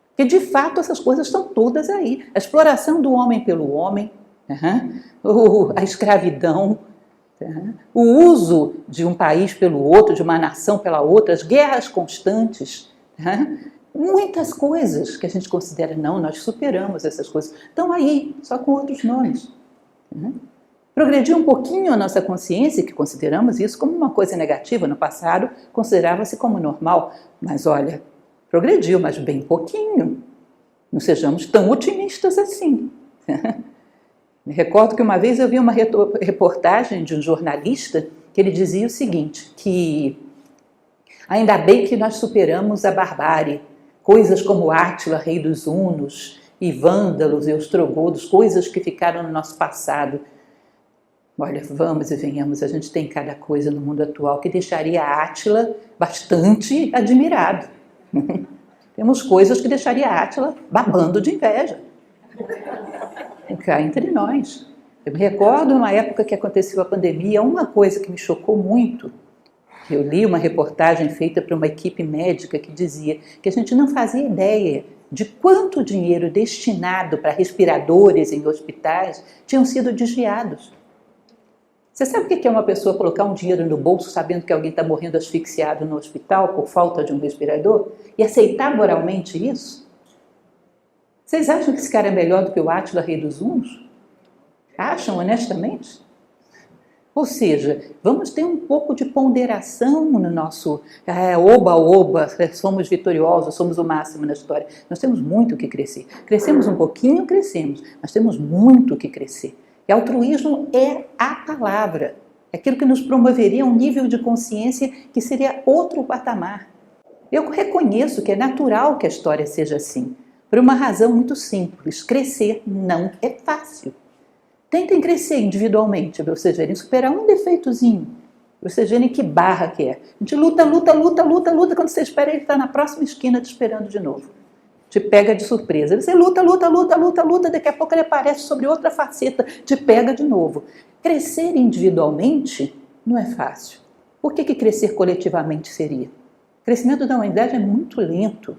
Porque de fato essas coisas estão todas aí. A exploração do homem pelo homem, a escravidão, o uso de um país pelo outro, de uma nação pela outra, as guerras constantes, muitas coisas que a gente considera, não, nós superamos essas coisas, estão aí, só com outros nomes. Progrediu um pouquinho a nossa consciência, que consideramos isso como uma coisa negativa, no passado considerava-se como normal, mas olha, progrediu, mas bem pouquinho, não sejamos tão otimistas assim. Me recordo que uma vez eu vi uma reportagem de um jornalista que ele dizia o seguinte, que ainda bem que nós superamos a barbárie, coisas como Átila, rei dos hunos, e vândalos e ostrogodos, coisas que ficaram no nosso passado. Olha, vamos e venhamos, a gente tem cada coisa no mundo atual que deixaria Átila bastante admirado. Temos coisas que deixaria Átila babando de inveja. Cá entre nós. Eu me recordo numa época que aconteceu a pandemia, uma coisa que me chocou muito, eu li uma reportagem feita por uma equipe médica que dizia que a gente não fazia ideia de quanto dinheiro destinado para respiradores em hospitais tinham sido desviados. Você sabe o que é uma pessoa colocar um dinheiro no bolso sabendo que alguém está morrendo asfixiado no hospital por falta de um respirador e aceitar moralmente isso? Vocês acham que esse cara é melhor do que o Átila, rei dos hunos? Acham, honestamente? Ou seja, vamos ter um pouco de ponderação no nosso oba-oba, somos vitoriosos, somos o máximo na história. Nós temos muito que crescer. Crescemos um pouquinho, crescemos, mas temos muito que crescer. E altruísmo é a palavra, é aquilo que nos promoveria um nível de consciência que seria outro patamar. Eu reconheço que é natural que a história seja assim. Por uma razão muito simples, crescer não é fácil. Tentem crescer individualmente, para vocês verem, superar um defeitozinho, para vocês verem que barra que é. A gente luta, quando você espera ele está na próxima esquina te esperando de novo. Te pega de surpresa. Você luta, daqui a pouco ele aparece sobre outra faceta, te pega de novo. Crescer individualmente não é fácil. Por que crescer coletivamente seria? O crescimento da humanidade é muito lento.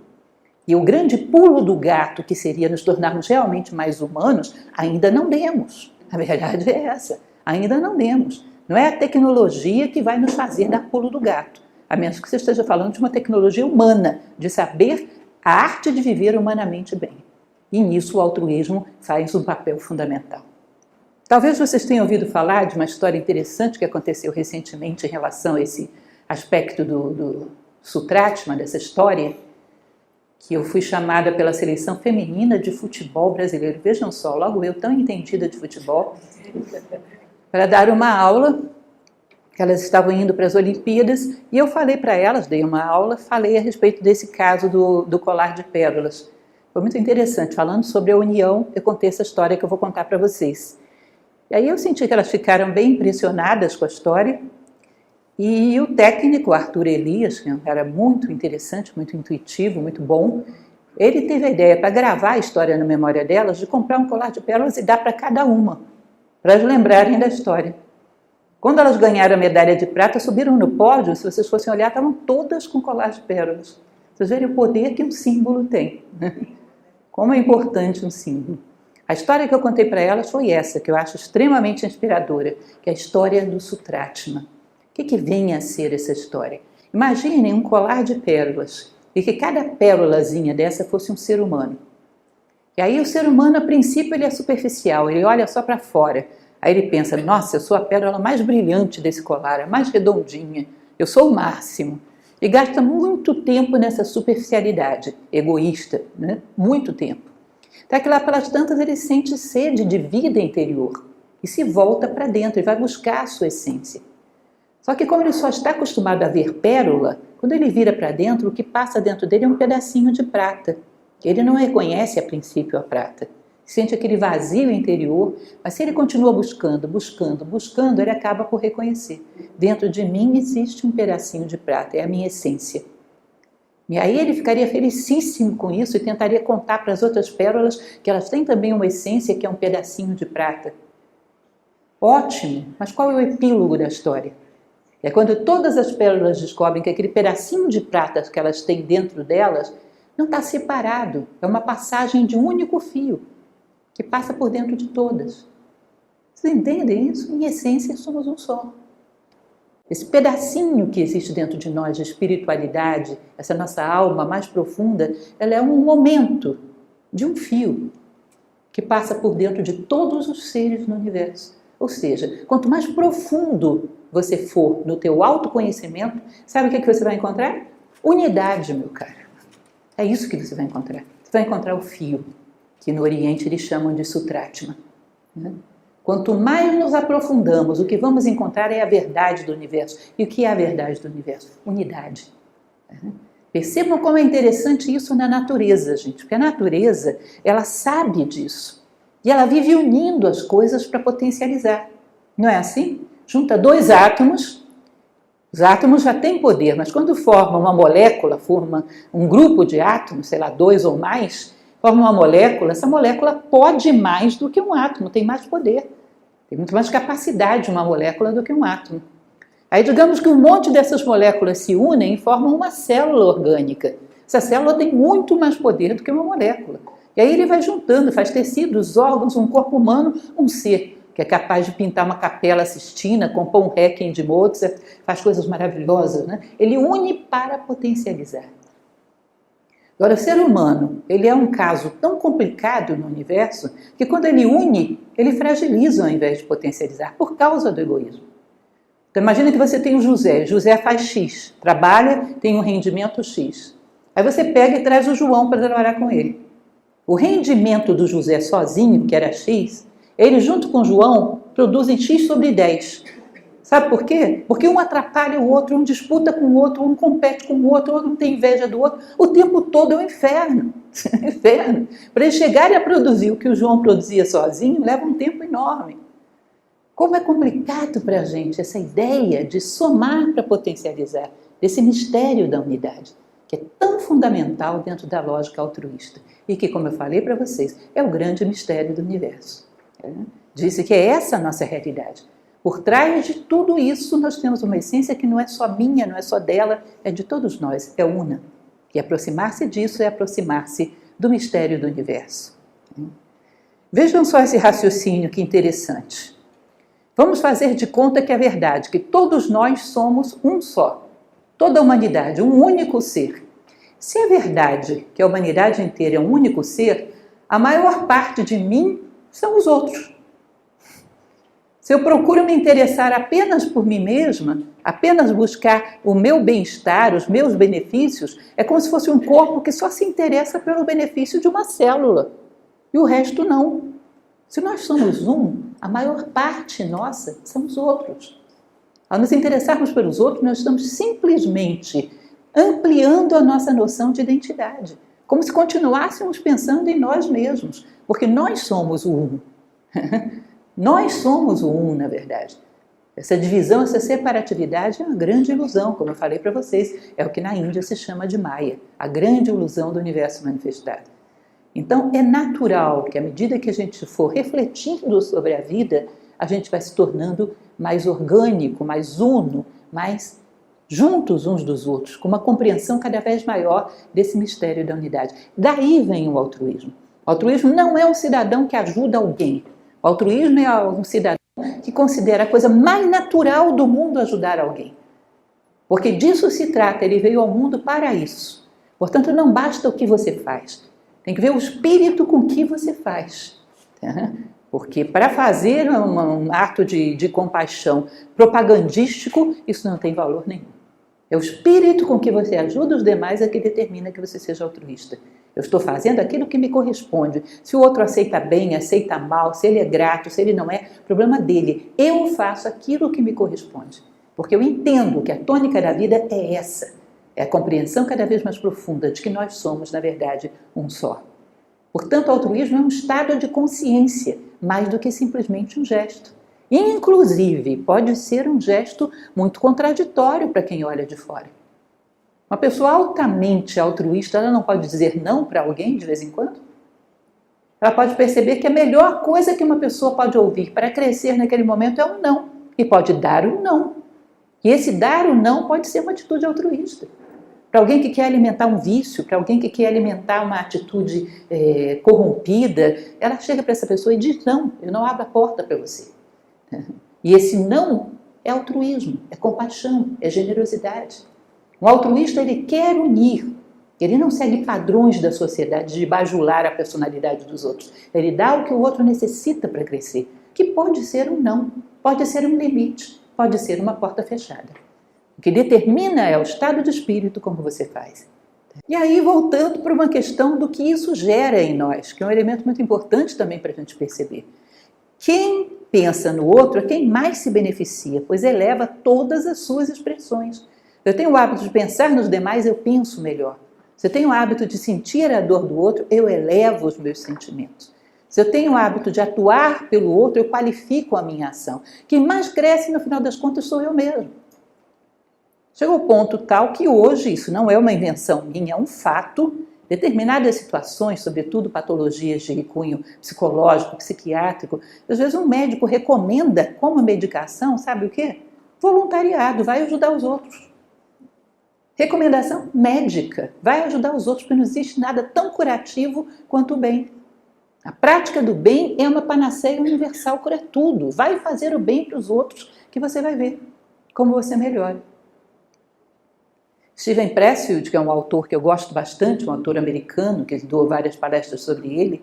E o grande pulo do gato, que seria nos tornarmos realmente mais humanos, ainda não demos. A verdade é essa, ainda não demos. Não é a tecnologia que vai nos fazer dar pulo do gato, a menos que você esteja falando de uma tecnologia humana, de saber a arte de viver humanamente bem. E nisso o altruísmo faz um papel fundamental. Talvez vocês tenham ouvido falar de uma história interessante que aconteceu recentemente em relação a esse aspecto do Sutratma, dessa história, que eu fui chamada pela seleção feminina de futebol brasileiro, vejam só, logo eu tão entendida de futebol, para dar uma aula. Elas estavam indo para as Olimpíadas e eu falei para elas, dei uma aula, falei a respeito desse caso do colar de pérolas. Foi muito interessante, falando sobre a união, eu contei essa história que eu vou contar para vocês. E aí eu senti que elas ficaram bem impressionadas com a história e o técnico, Arthur Elias, que era muito interessante, muito intuitivo, muito bom, ele teve a ideia, para gravar a história na memória delas, de comprar um colar de pérolas e dar para cada uma, para elas lembrarem da história. Quando elas ganharam a medalha de prata, subiram no pódio, se vocês fossem olhar, estavam todas com colar de pérolas. Vocês verem o poder que um símbolo tem. Como é importante um símbolo. A história que eu contei para elas foi essa, que eu acho extremamente inspiradora, que é a história do Sutratma. O que vem a ser essa história? Imaginem um colar de pérolas, e que cada pérolazinha dessa fosse um ser humano. E aí o ser humano, a princípio, ele é superficial, ele olha só para fora. Aí ele pensa, nossa, eu sou a pérola mais brilhante desse colar, a mais redondinha, eu sou o máximo. E gasta muito tempo nessa superficialidade egoísta, né? Muito tempo. Até que lá pelas tantas ele sente sede de vida interior e se volta para dentro e vai buscar a sua essência. Só que como ele só está acostumado a ver pérola, quando ele vira para dentro, o que passa dentro dele é um pedacinho de prata. Ele não reconhece a princípio a prata. Sente aquele vazio interior, mas se ele continua buscando, ele acaba por reconhecer. Dentro de mim existe um pedacinho de prata, é a minha essência. E aí ele ficaria felicíssimo com isso e tentaria contar para as outras pérolas que elas têm também uma essência que é um pedacinho de prata. Ótimo, mas qual é o epílogo da história? É quando todas as pérolas descobrem que aquele pedacinho de prata que elas têm dentro delas não está separado, é uma passagem de um único fio que passa por dentro de todas. Vocês entendem isso? Em essência, somos um só. Esse pedacinho que existe dentro de nós de espiritualidade, essa nossa alma mais profunda, ela é um momento de um fio que passa por dentro de todos os seres no universo. Ou seja, quanto mais profundo você for no teu autoconhecimento, sabe o que você vai encontrar? Unidade, meu caro. É isso que você vai encontrar. Você vai encontrar o fio, que no Oriente eles chamam de Sutratma. Quanto mais nos aprofundamos, o que vamos encontrar é a verdade do universo. E o que é a verdade do universo? Unidade. Percebam como é interessante isso na natureza, gente, porque a natureza, ela sabe disso. E ela vive unindo as coisas para potencializar. Não é assim? Junta dois átomos, os átomos já têm poder, mas quando formam uma molécula, forma um grupo de átomos, sei lá, 2 ou mais, forma uma molécula, essa molécula pode mais do que um átomo, tem mais poder. Tem muito mais capacidade uma molécula do que um átomo. Aí digamos que um monte dessas moléculas se unem e formam uma célula orgânica. Essa célula tem muito mais poder do que uma molécula. E aí ele vai juntando, faz tecidos, órgãos, um corpo humano, um ser que é capaz de pintar uma Capela Sistina, compor um Requiem de Mozart, faz coisas maravilhosas, né? Ele une para potencializar. Agora, o ser humano, ele é um caso tão complicado no universo que quando ele une, ele fragiliza ao invés de potencializar, por causa do egoísmo. Então, imagina que você tem o José. José faz X, trabalha, tem um rendimento X. Aí você pega e traz o João para trabalhar com ele. O rendimento do José sozinho, que era X, ele junto com o João produzem X sobre 10. Sabe por quê? Porque um atrapalha o outro, um disputa com o outro, um compete com o outro um tem inveja do outro. O tempo todo é um inferno. Inferno. Para eles chegarem a produzir o que o João produzia sozinho, leva um tempo enorme. Como é complicado para a gente essa ideia de somar para potencializar, desse mistério da unidade, que é tão fundamental dentro da lógica altruísta. E que, como eu falei para vocês, é o grande mistério do universo. Disse que é essa a nossa realidade. Por trás de tudo isso, nós temos uma essência que não é só minha, não é só dela, é de todos nós, é una. E aproximar-se disso é aproximar-se do mistério do universo. Vejam só esse raciocínio que interessante. Vamos fazer de conta que é verdade, que todos nós somos um só. Toda a humanidade, um único ser. Se é verdade que a humanidade inteira é um único ser, a maior parte de mim são os outros. Se eu procuro me interessar apenas por mim mesma, apenas buscar o meu bem-estar, os meus benefícios, é como se fosse um corpo que só se interessa pelo benefício de uma célula e o resto não. Se nós somos um, a maior parte nossa são os outros. Ao nos interessarmos pelos outros, nós estamos simplesmente ampliando a nossa noção de identidade, como se continuássemos pensando em nós mesmos, porque nós somos o um. Nós somos o um, na verdade. Essa divisão, essa separatividade é uma grande ilusão, como eu falei para vocês, é o que na Índia se chama de Maya, a grande ilusão do universo manifestado. Então, é natural que à medida que a gente for refletindo sobre a vida, a gente vai se tornando mais orgânico, mais uno, mais juntos uns dos outros, com uma compreensão cada vez maior desse mistério da unidade. Daí vem o altruísmo. O altruísmo não é um cidadão que ajuda alguém. O altruísmo é um cidadão que considera a coisa mais natural do mundo ajudar alguém. Porque disso se trata, ele veio ao mundo para isso. Portanto, não basta o que você faz. Tem que ver o espírito com que você faz. Porque para fazer um ato de compaixão propagandístico, isso não tem valor nenhum. É o espírito com que você ajuda os demais que determina que você seja altruísta. Eu estou fazendo aquilo que me corresponde. Se o outro aceita bem, aceita mal, se ele é grato, se ele não é, problema dele. Eu faço aquilo que me corresponde. Porque eu entendo que a tônica da vida é essa. É a compreensão cada vez mais profunda de que nós somos, na verdade, um só. Portanto, o altruísmo é um estado de consciência, mais do que simplesmente um gesto. Inclusive, pode ser um gesto muito contraditório para quem olha de fora. Uma pessoa altamente altruísta, ela não pode dizer não para alguém de vez em quando? Ela pode perceber que a melhor coisa que uma pessoa pode ouvir para crescer naquele momento é um não. E pode dar um não. E esse dar um não pode ser uma atitude altruísta. Para alguém que quer alimentar um vício, para alguém que quer alimentar uma atitude corrompida, ela chega para essa pessoa e diz não, eu não abro a porta para você. E esse não é altruísmo, é compaixão, é generosidade. O altruísta, ele quer unir, ele não segue padrões da sociedade de bajular a personalidade dos outros. Ele dá o que o outro necessita para crescer, que pode ser um não, pode ser um limite, pode ser uma porta fechada. O que determina é o estado de espírito como você faz. E aí, voltando para uma questão do que isso gera em nós, que é um elemento muito importante também para a gente perceber. Quem pensa no outro é quem mais se beneficia, pois eleva todas as suas expressões. Eu tenho o hábito de pensar nos demais, eu penso melhor. Se eu tenho o hábito de sentir a dor do outro, eu elevo os meus sentimentos. Se eu tenho o hábito de atuar pelo outro, eu qualifico a minha ação. Quem mais cresce, no final das contas, sou eu mesmo. Chegou ao ponto tal que hoje, isso não é uma invenção minha, é um fato, determinadas situações, sobretudo patologias de cunho psicológico, psiquiátrico, às vezes um médico recomenda como medicação, sabe o quê? Voluntariado, vai ajudar os outros. Recomendação médica, vai ajudar os outros, porque não existe nada tão curativo quanto o bem. A prática do bem é uma panaceia universal, cura tudo. Vai fazer o bem para os outros, que você vai ver como você melhora. Steven Pressfield, que é um autor que eu gosto bastante, um autor americano, que dou várias palestras sobre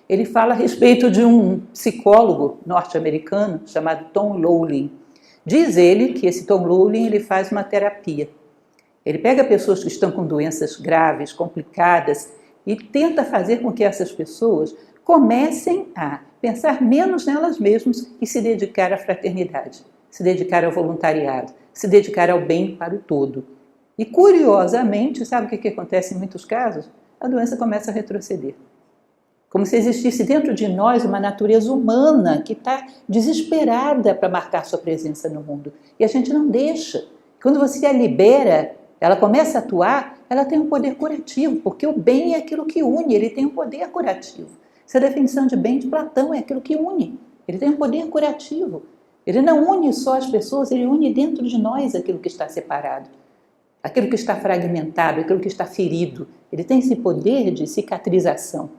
ele fala a respeito de um psicólogo norte-americano chamado Tom Lowling. Diz ele que esse Tom Lowling ele faz uma terapia. Ele pega pessoas que estão com doenças graves, complicadas, e tenta fazer com que essas pessoas comecem a pensar menos nelas mesmas e se dedicar à fraternidade, se dedicar ao voluntariado, se dedicar ao bem para o todo. E curiosamente, sabe o que acontece em muitos casos? A doença começa a retroceder. Como se existisse dentro de nós uma natureza humana que está desesperada para marcar sua presença no mundo. E a gente não deixa. Quando você a libera, ela começa a atuar, ela tem um poder curativo, porque o bem é aquilo que une, ele tem um poder curativo. Essa definição de bem de Platão é aquilo que une, ele tem um poder curativo. Ele não une só as pessoas, ele une dentro de nós aquilo que está separado, aquilo que está fragmentado, aquilo que está ferido. Ele tem esse poder de cicatrização,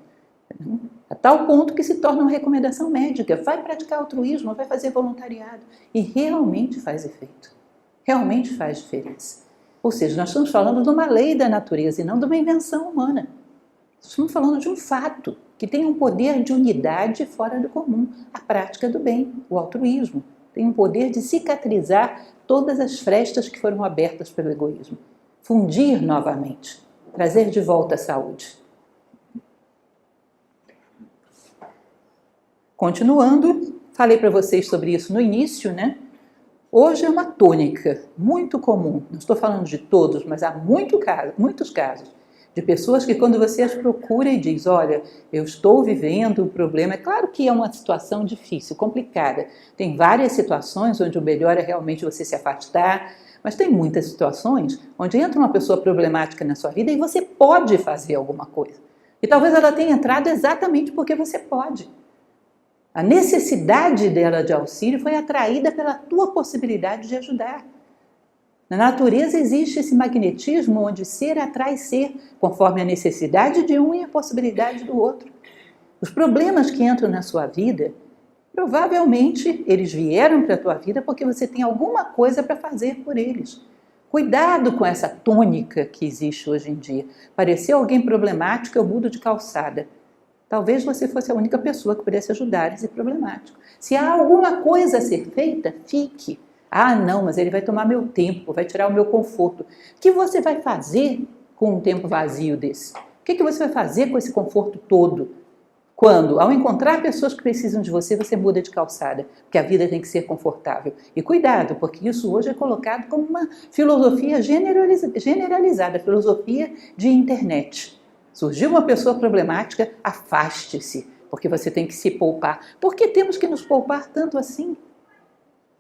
a tal ponto que se torna uma recomendação médica. Vai praticar altruísmo, vai fazer voluntariado, e realmente faz efeito, realmente faz diferença. Ou seja, nós estamos falando de uma lei da natureza e não de uma invenção humana. Estamos falando de um fato. que tem um poder de unidade fora do comum, a prática do bem, o altruísmo. Tem um poder de cicatrizar todas as frestas que foram abertas pelo egoísmo. Fundir novamente, trazer de volta a saúde. Continuando, falei para vocês sobre isso no início, né? Hoje é uma tônica muito comum, não estou falando de todos, mas há muitos casos de pessoas que quando você as procura e diz, olha, eu estou vivendo um problema, é claro que é uma situação difícil, complicada. Tem várias situações onde o melhor é realmente você se afastar, mas tem muitas situações onde entra uma pessoa problemática na sua vida e você pode fazer alguma coisa. E talvez ela tenha entrado exatamente porque você pode. A necessidade dela de auxílio foi atraída pela tua possibilidade de ajudar. Na natureza existe esse magnetismo onde ser atrai ser, conforme a necessidade de um e a possibilidade do outro. Os problemas que entram na sua vida, provavelmente eles vieram para a tua vida porque você tem alguma coisa para fazer por eles. Cuidado com essa tônica que existe hoje em dia. Pareceu alguém problemático, eu mudo de calçada. Talvez você fosse a única pessoa que pudesse ajudar esse problemático. Se há alguma coisa a ser feita, fique. Ah, não, mas ele vai tomar meu tempo, vai tirar o meu conforto. O que você vai fazer com um tempo vazio desse? O que você vai fazer com esse conforto todo? Quando, ao encontrar pessoas que precisam de você, você muda de calçada, porque a vida tem que ser confortável. E cuidado, porque isso hoje é colocado como uma filosofia generalizada, filosofia de internet. Surgiu uma pessoa problemática, afaste-se, porque você tem que se poupar. Por que temos que nos poupar tanto assim?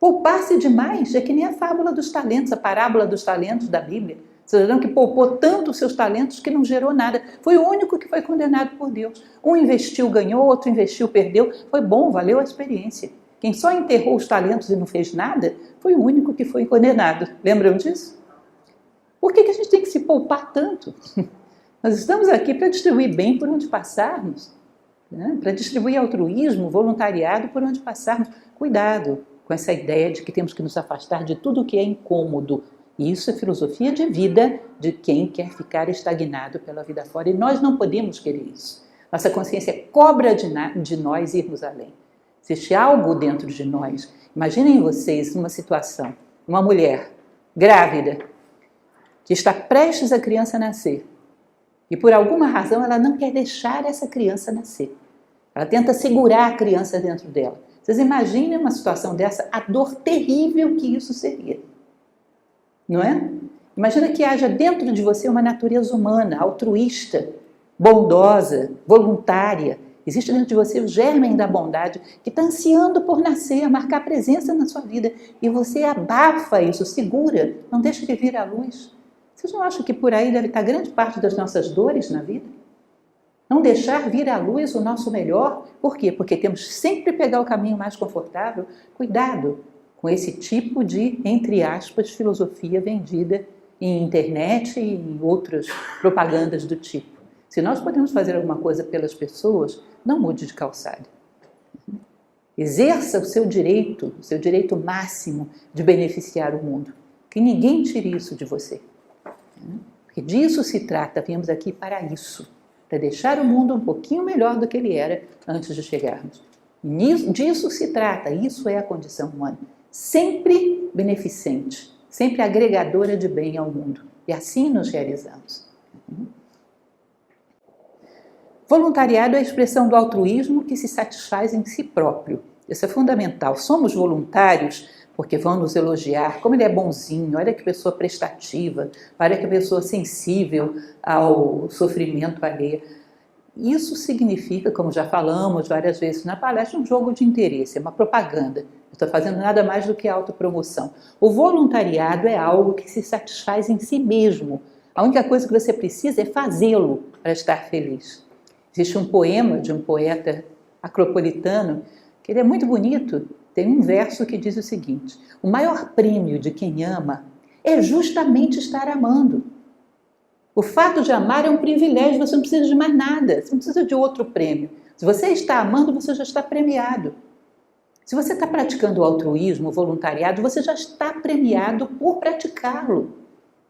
Poupar-se demais é que nem a fábula dos talentos, a parábola dos talentos da Bíblia. Cidadão que poupou tanto os seus talentos que não gerou nada. Foi o único que foi condenado por Deus. Um investiu, ganhou, outro investiu, perdeu. Foi bom, valeu a experiência. Quem só enterrou os talentos e não fez nada, foi o único que foi condenado. Lembram disso? Por que a gente tem que se poupar tanto? Nós estamos aqui para distribuir bem por onde passarmos, né? Para distribuir altruísmo, voluntariado por onde passarmos. Cuidado com essa ideia de que temos que nos afastar de tudo que é incômodo. E isso é filosofia de vida de quem quer ficar estagnado pela vida fora. E nós não podemos querer isso. Nossa consciência cobra de nós irmos além. Existe algo dentro de nós. Imaginem vocês numa situação, uma mulher grávida, que está prestes a criança nascer. E por alguma razão ela não quer deixar essa criança nascer. Ela tenta segurar a criança dentro dela. Vocês imaginem uma situação dessa, a dor terrível que isso seria. Não é? Imagina que haja dentro de você uma natureza humana, altruísta, bondosa, voluntária. Existe dentro de você o germe da bondade que está ansiando por nascer, a marcar presença na sua vida. E você abafa isso, segura, não deixa ele vir à luz. Vocês não acham que por aí deve estar grande parte das nossas dores na vida? Não deixar vir à luz o nosso melhor. Por quê? Porque temos sempre que pegar o caminho mais confortável. Cuidado com esse tipo de, entre aspas, filosofia vendida em internet e em outras propagandas do tipo. Se nós podemos fazer alguma coisa pelas pessoas, não mude de calçada. Exerça o seu direito máximo de beneficiar o mundo. Que ninguém tire isso de você. Porque disso se trata, viemos aqui para isso. Para deixar o mundo um pouquinho melhor do que ele era antes de chegarmos. Disso se trata, isso é a condição humana. Sempre beneficente, sempre agregadora de bem ao mundo. E assim nos realizamos. Voluntariado é a expressão do altruísmo que se satisfaz em si próprio. Isso é fundamental. Somos voluntários porque vão nos elogiar, como ele é bonzinho, olha que pessoa prestativa, olha que pessoa sensível ao sofrimento alheio. Isso significa, como já falamos várias vezes na palestra, um jogo de interesse, é uma propaganda. Não estou fazendo nada mais do que autopromoção. O voluntariado é algo que se satisfaz em si mesmo. A única coisa que você precisa é fazê-lo para estar feliz. Existe um poema de um poeta acropolitano, que ele é muito bonito. Tem um verso que diz o seguinte: o maior prêmio de quem ama é justamente estar amando. O fato de amar é um privilégio, você não precisa de mais nada, você não precisa de outro prêmio. Se você está amando, você já está premiado. Se você está praticando o altruísmo, o voluntariado, você já está premiado por praticá-lo.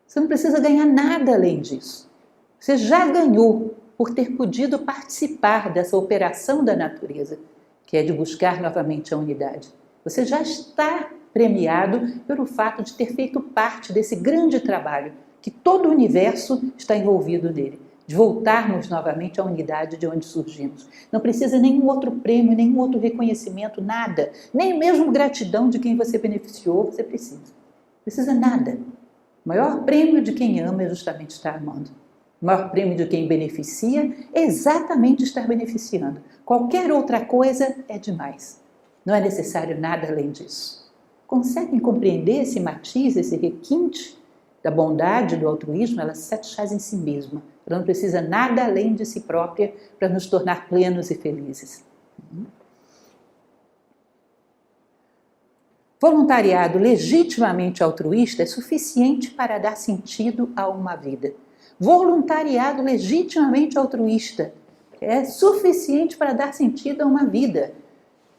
Você não precisa ganhar nada além disso. Você já ganhou por ter podido participar dessa operação da natureza, que é de buscar novamente a unidade. Você já está premiado pelo fato de ter feito parte desse grande trabalho, que todo o universo está envolvido nele, de voltarmos novamente à unidade de onde surgimos. Não precisa nenhum outro prêmio, nenhum outro reconhecimento, nada, nem mesmo gratidão de quem você beneficiou, você precisa. Não precisa nada. O maior prêmio de quem ama é justamente estar amando. O maior prêmio de quem beneficia é exatamente estar beneficiando. Qualquer outra coisa é demais. Não é necessário nada além disso. Conseguem compreender esse matiz, esse requinte da bondade, do altruísmo? Ela se satisfaz em si mesma. Ela não precisa nada além de si própria para nos tornar plenos e felizes. Voluntariado legitimamente altruísta é suficiente para dar sentido a uma vida. Voluntariado legitimamente altruísta é suficiente para dar sentido a uma vida.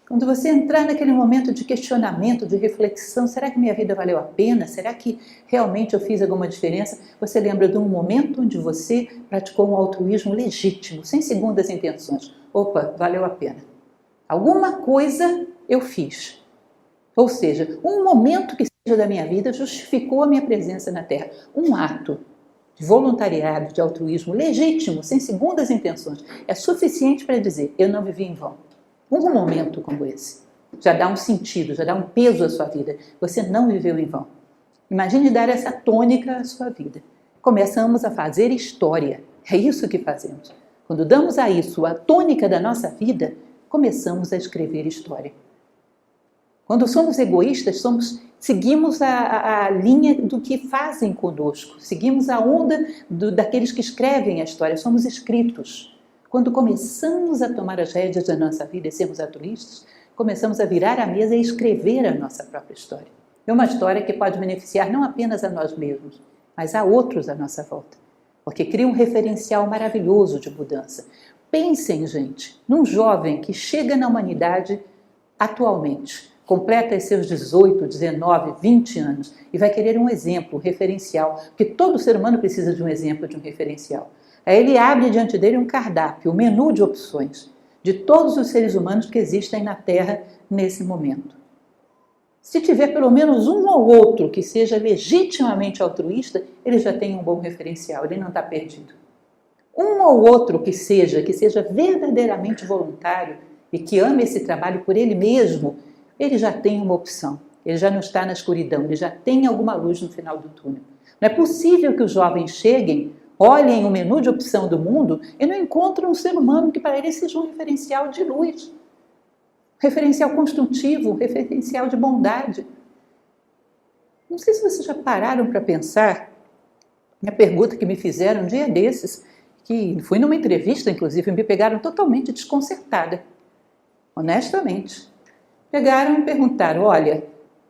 Quando você entrar naquele momento de questionamento, de reflexão, será que minha vida valeu a pena? Será que realmente eu fiz alguma diferença? Você lembra de um momento onde você praticou um altruísmo legítimo, sem segundas intenções. Opa, valeu a pena. Alguma coisa eu fiz. Ou seja, um momento que seja da minha vida justificou a minha presença na Terra. Um ato de voluntariado, de altruísmo legítimo, sem segundas intenções, é suficiente para dizer, eu não vivi em vão. Um momento como esse já dá um sentido, já dá um peso à sua vida. Você não viveu em vão. Imagine dar essa tônica à sua vida. Começamos a fazer história. É isso que fazemos. Quando damos a isso a tônica da nossa vida, começamos a escrever história. Quando somos egoístas, seguimos a linha do que fazem conosco, seguimos a onda daqueles que escrevem a história, somos escritos. Quando começamos a tomar as rédeas da nossa vida e sermos altruístas, começamos a virar a mesa e escrever a nossa própria história. É uma história que pode beneficiar não apenas a nós mesmos, mas a outros à nossa volta, porque cria um referencial maravilhoso de mudança. Pensem, gente, num jovem que chega na humanidade atualmente, completa os seus 18, 19, 20 anos e vai querer um exemplo, um referencial, porque todo ser humano precisa de um exemplo, de um referencial. Aí ele abre diante dele um cardápio, um menu de opções de todos os seres humanos que existem na Terra nesse momento. Se tiver pelo menos um ou outro que seja legitimamente altruísta, ele já tem um bom referencial, ele não está perdido. Um ou outro que seja verdadeiramente voluntário e que ame esse trabalho por ele mesmo, ele já tem uma opção, ele já não está na escuridão, ele já tem alguma luz no final do túnel. Não é possível que os jovens cheguem, olhem o menu de opção do mundo e não encontrem um ser humano que para eles seja um referencial de luz, referencial construtivo, referencial de bondade. Não sei se vocês já pararam para pensar na pergunta que me fizeram um dia desses, que fui numa entrevista, inclusive, me pegaram totalmente desconcertada, honestamente. Pegaram e perguntaram, olha,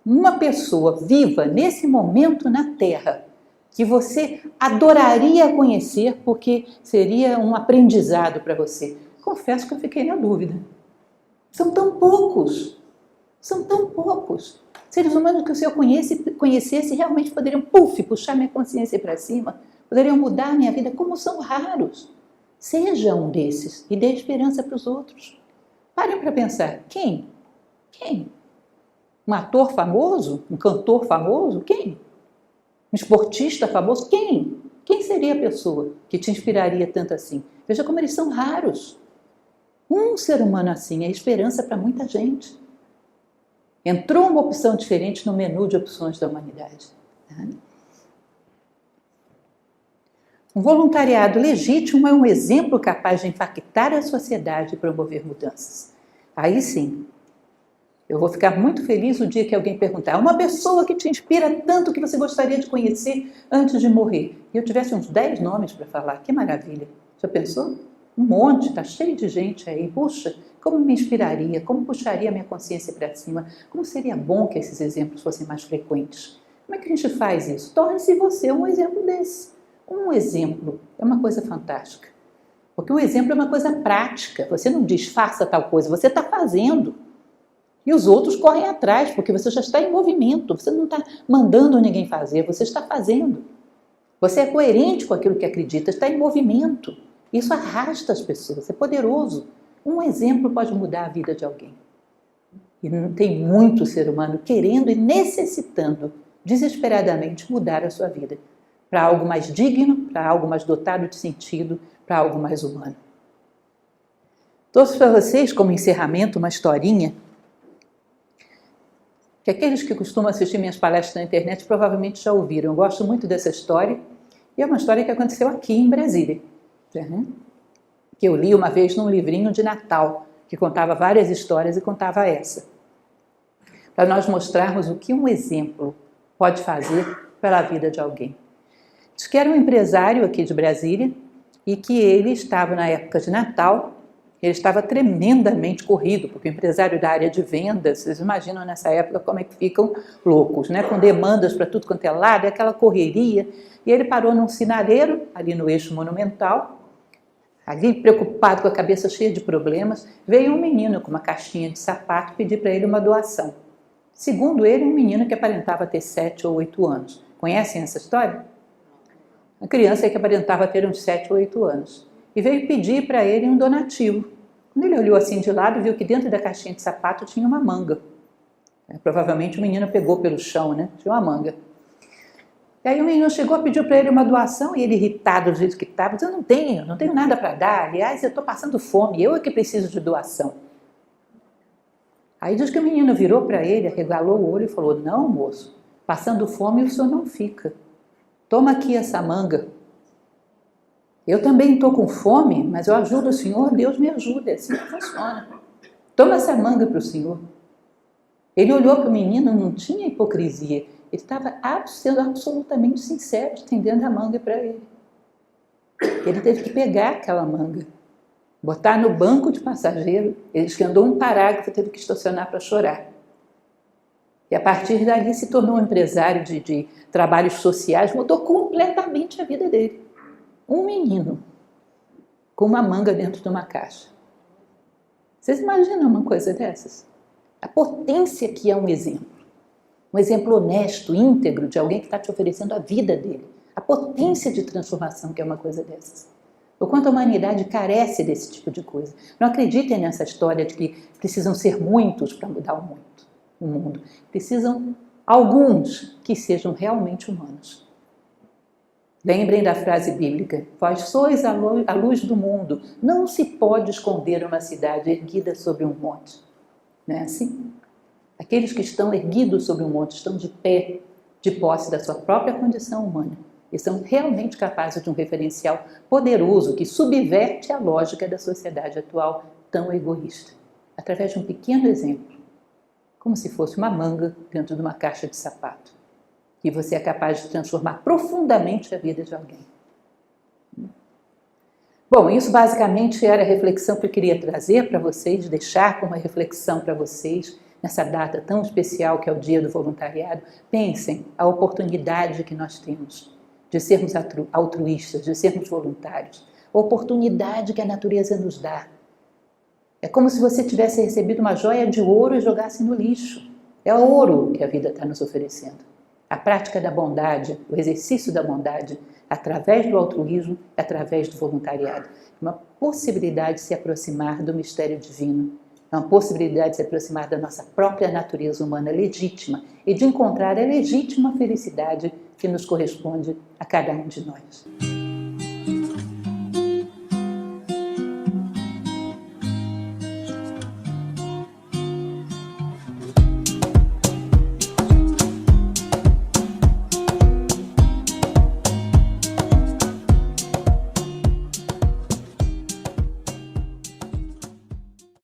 uma pessoa viva nesse momento na Terra, que você adoraria conhecer porque seria um aprendizado para você. Confesso que eu fiquei na dúvida. São tão poucos, seres humanos que se eu conhecesse realmente poderiam, puxar minha consciência para cima, poderiam mudar minha vida, como são raros. Seja um desses e dê esperança para os outros. Parem para pensar, quem? Um ator famoso? Um cantor famoso? Quem? Um esportista famoso? Quem? Quem seria a pessoa que te inspiraria tanto assim? Veja como eles são raros. Um ser humano assim é esperança para muita gente. Entrou uma opção diferente no menu de opções da humanidade. Um voluntariado legítimo é um exemplo capaz de impactar a sociedade e promover mudanças. Aí sim, eu vou ficar muito feliz o dia que alguém perguntar uma pessoa que te inspira tanto que você gostaria de conhecer antes de morrer. E eu tivesse uns 10 nomes para falar, que maravilha. Já pensou? Um monte, está cheio de gente aí. Puxa, como me inspiraria, como puxaria a minha consciência para cima, como seria bom que esses exemplos fossem mais frequentes. Como é que a gente faz isso? Torne-se você um exemplo desse. Um exemplo é uma coisa fantástica. Porque um exemplo é uma coisa prática. Você não diz faça tal coisa, você está fazendo. E os outros correm atrás, porque você já está em movimento. Você não está mandando ninguém fazer, você está fazendo. Você é coerente com aquilo que acredita, está em movimento. Isso arrasta as pessoas, é poderoso. Um exemplo pode mudar a vida de alguém. E tem muito ser humano querendo e necessitando desesperadamente mudar a sua vida para algo mais digno, para algo mais dotado de sentido, para algo mais humano. Trouxe para vocês, como encerramento, uma historinha que aqueles que costumam assistir minhas palestras na internet provavelmente já ouviram. Eu gosto muito dessa história e é uma história que aconteceu aqui em Brasília, que eu li uma vez num livrinho de Natal, que contava várias histórias e contava essa, para nós mostrarmos o que um exemplo pode fazer pela vida de alguém. Diz que era um empresário aqui de Brasília e que ele estava na época de Natal. Ele estava tremendamente corrido, porque o empresário da área de vendas, vocês imaginam nessa época como é que ficam loucos, né? Com demandas para tudo quanto é lado, aquela correria. E ele parou num sinaleiro, ali no eixo Monumental, ali preocupado, com a cabeça cheia de problemas. Veio um menino com uma caixinha de sapato pedir para ele uma doação. Segundo ele, um menino que aparentava ter 7 ou 8 anos. Conhecem essa história? Uma criança que aparentava ter uns 7 ou 8 anos. E veio pedir para ele um donativo. Quando ele olhou assim de lado, viu que dentro da caixinha de sapato tinha uma manga. Provavelmente o menino pegou pelo chão, né? Tinha uma manga. E aí o menino chegou, pediu para ele uma doação e ele, irritado do jeito que estava, disse: eu não tenho nada para dar. Aliás, eu estou passando fome, eu é que preciso de doação. Aí diz que o menino virou para ele, arregalou o olho e falou: não, moço, passando fome o senhor não fica. Toma aqui essa manga. Eu também estou com fome, mas eu ajudo o senhor, Deus me ajuda, é assim que funciona. Toma essa manga para o senhor. Ele olhou para o menino, não tinha hipocrisia, ele estava sendo absolutamente sincero, estendendo a manga para ele. Ele teve que pegar aquela manga, botar no banco de passageiro, ele andou um parágrafo, teve que estacionar para chorar. E a partir dali se tornou um empresário de trabalhos sociais, mudou completamente a vida dele. Um menino com uma manga dentro de uma caixa. Vocês imaginam uma coisa dessas? A potência que é um exemplo honesto, íntegro, de alguém que está te oferecendo a vida dele. A potência de transformação que é uma coisa dessas. O quanto a humanidade carece desse tipo de coisa. Não acreditem nessa história de que precisam ser muitos para mudar o mundo. Precisam alguns que sejam realmente humanos. Lembrem da frase bíblica: vós sois a luz do mundo, não se pode esconder uma cidade erguida sobre um monte. Não é assim? Aqueles que estão erguidos sobre um monte estão de pé, de posse da sua própria condição humana, e são realmente capazes de um referencial poderoso que subverte a lógica da sociedade atual tão egoísta, através de um pequeno exemplo, como se fosse uma manga dentro de uma caixa de sapato. Que você é capaz de transformar profundamente a vida de alguém. Bom, isso basicamente era a reflexão que eu queria trazer para vocês, deixar como uma reflexão para vocês, nessa data tão especial que é o Dia do Voluntariado. Pensem a oportunidade que nós temos de sermos altruístas, de sermos voluntários. A oportunidade que a natureza nos dá. É como se você tivesse recebido uma joia de ouro e jogasse no lixo. É ouro que a vida está nos oferecendo. A prática da bondade, o exercício da bondade, através do altruísmo, através do voluntariado. Uma possibilidade de se aproximar do mistério divino, uma possibilidade de se aproximar da nossa própria natureza humana legítima e de encontrar a legítima felicidade que nos corresponde a cada um de nós.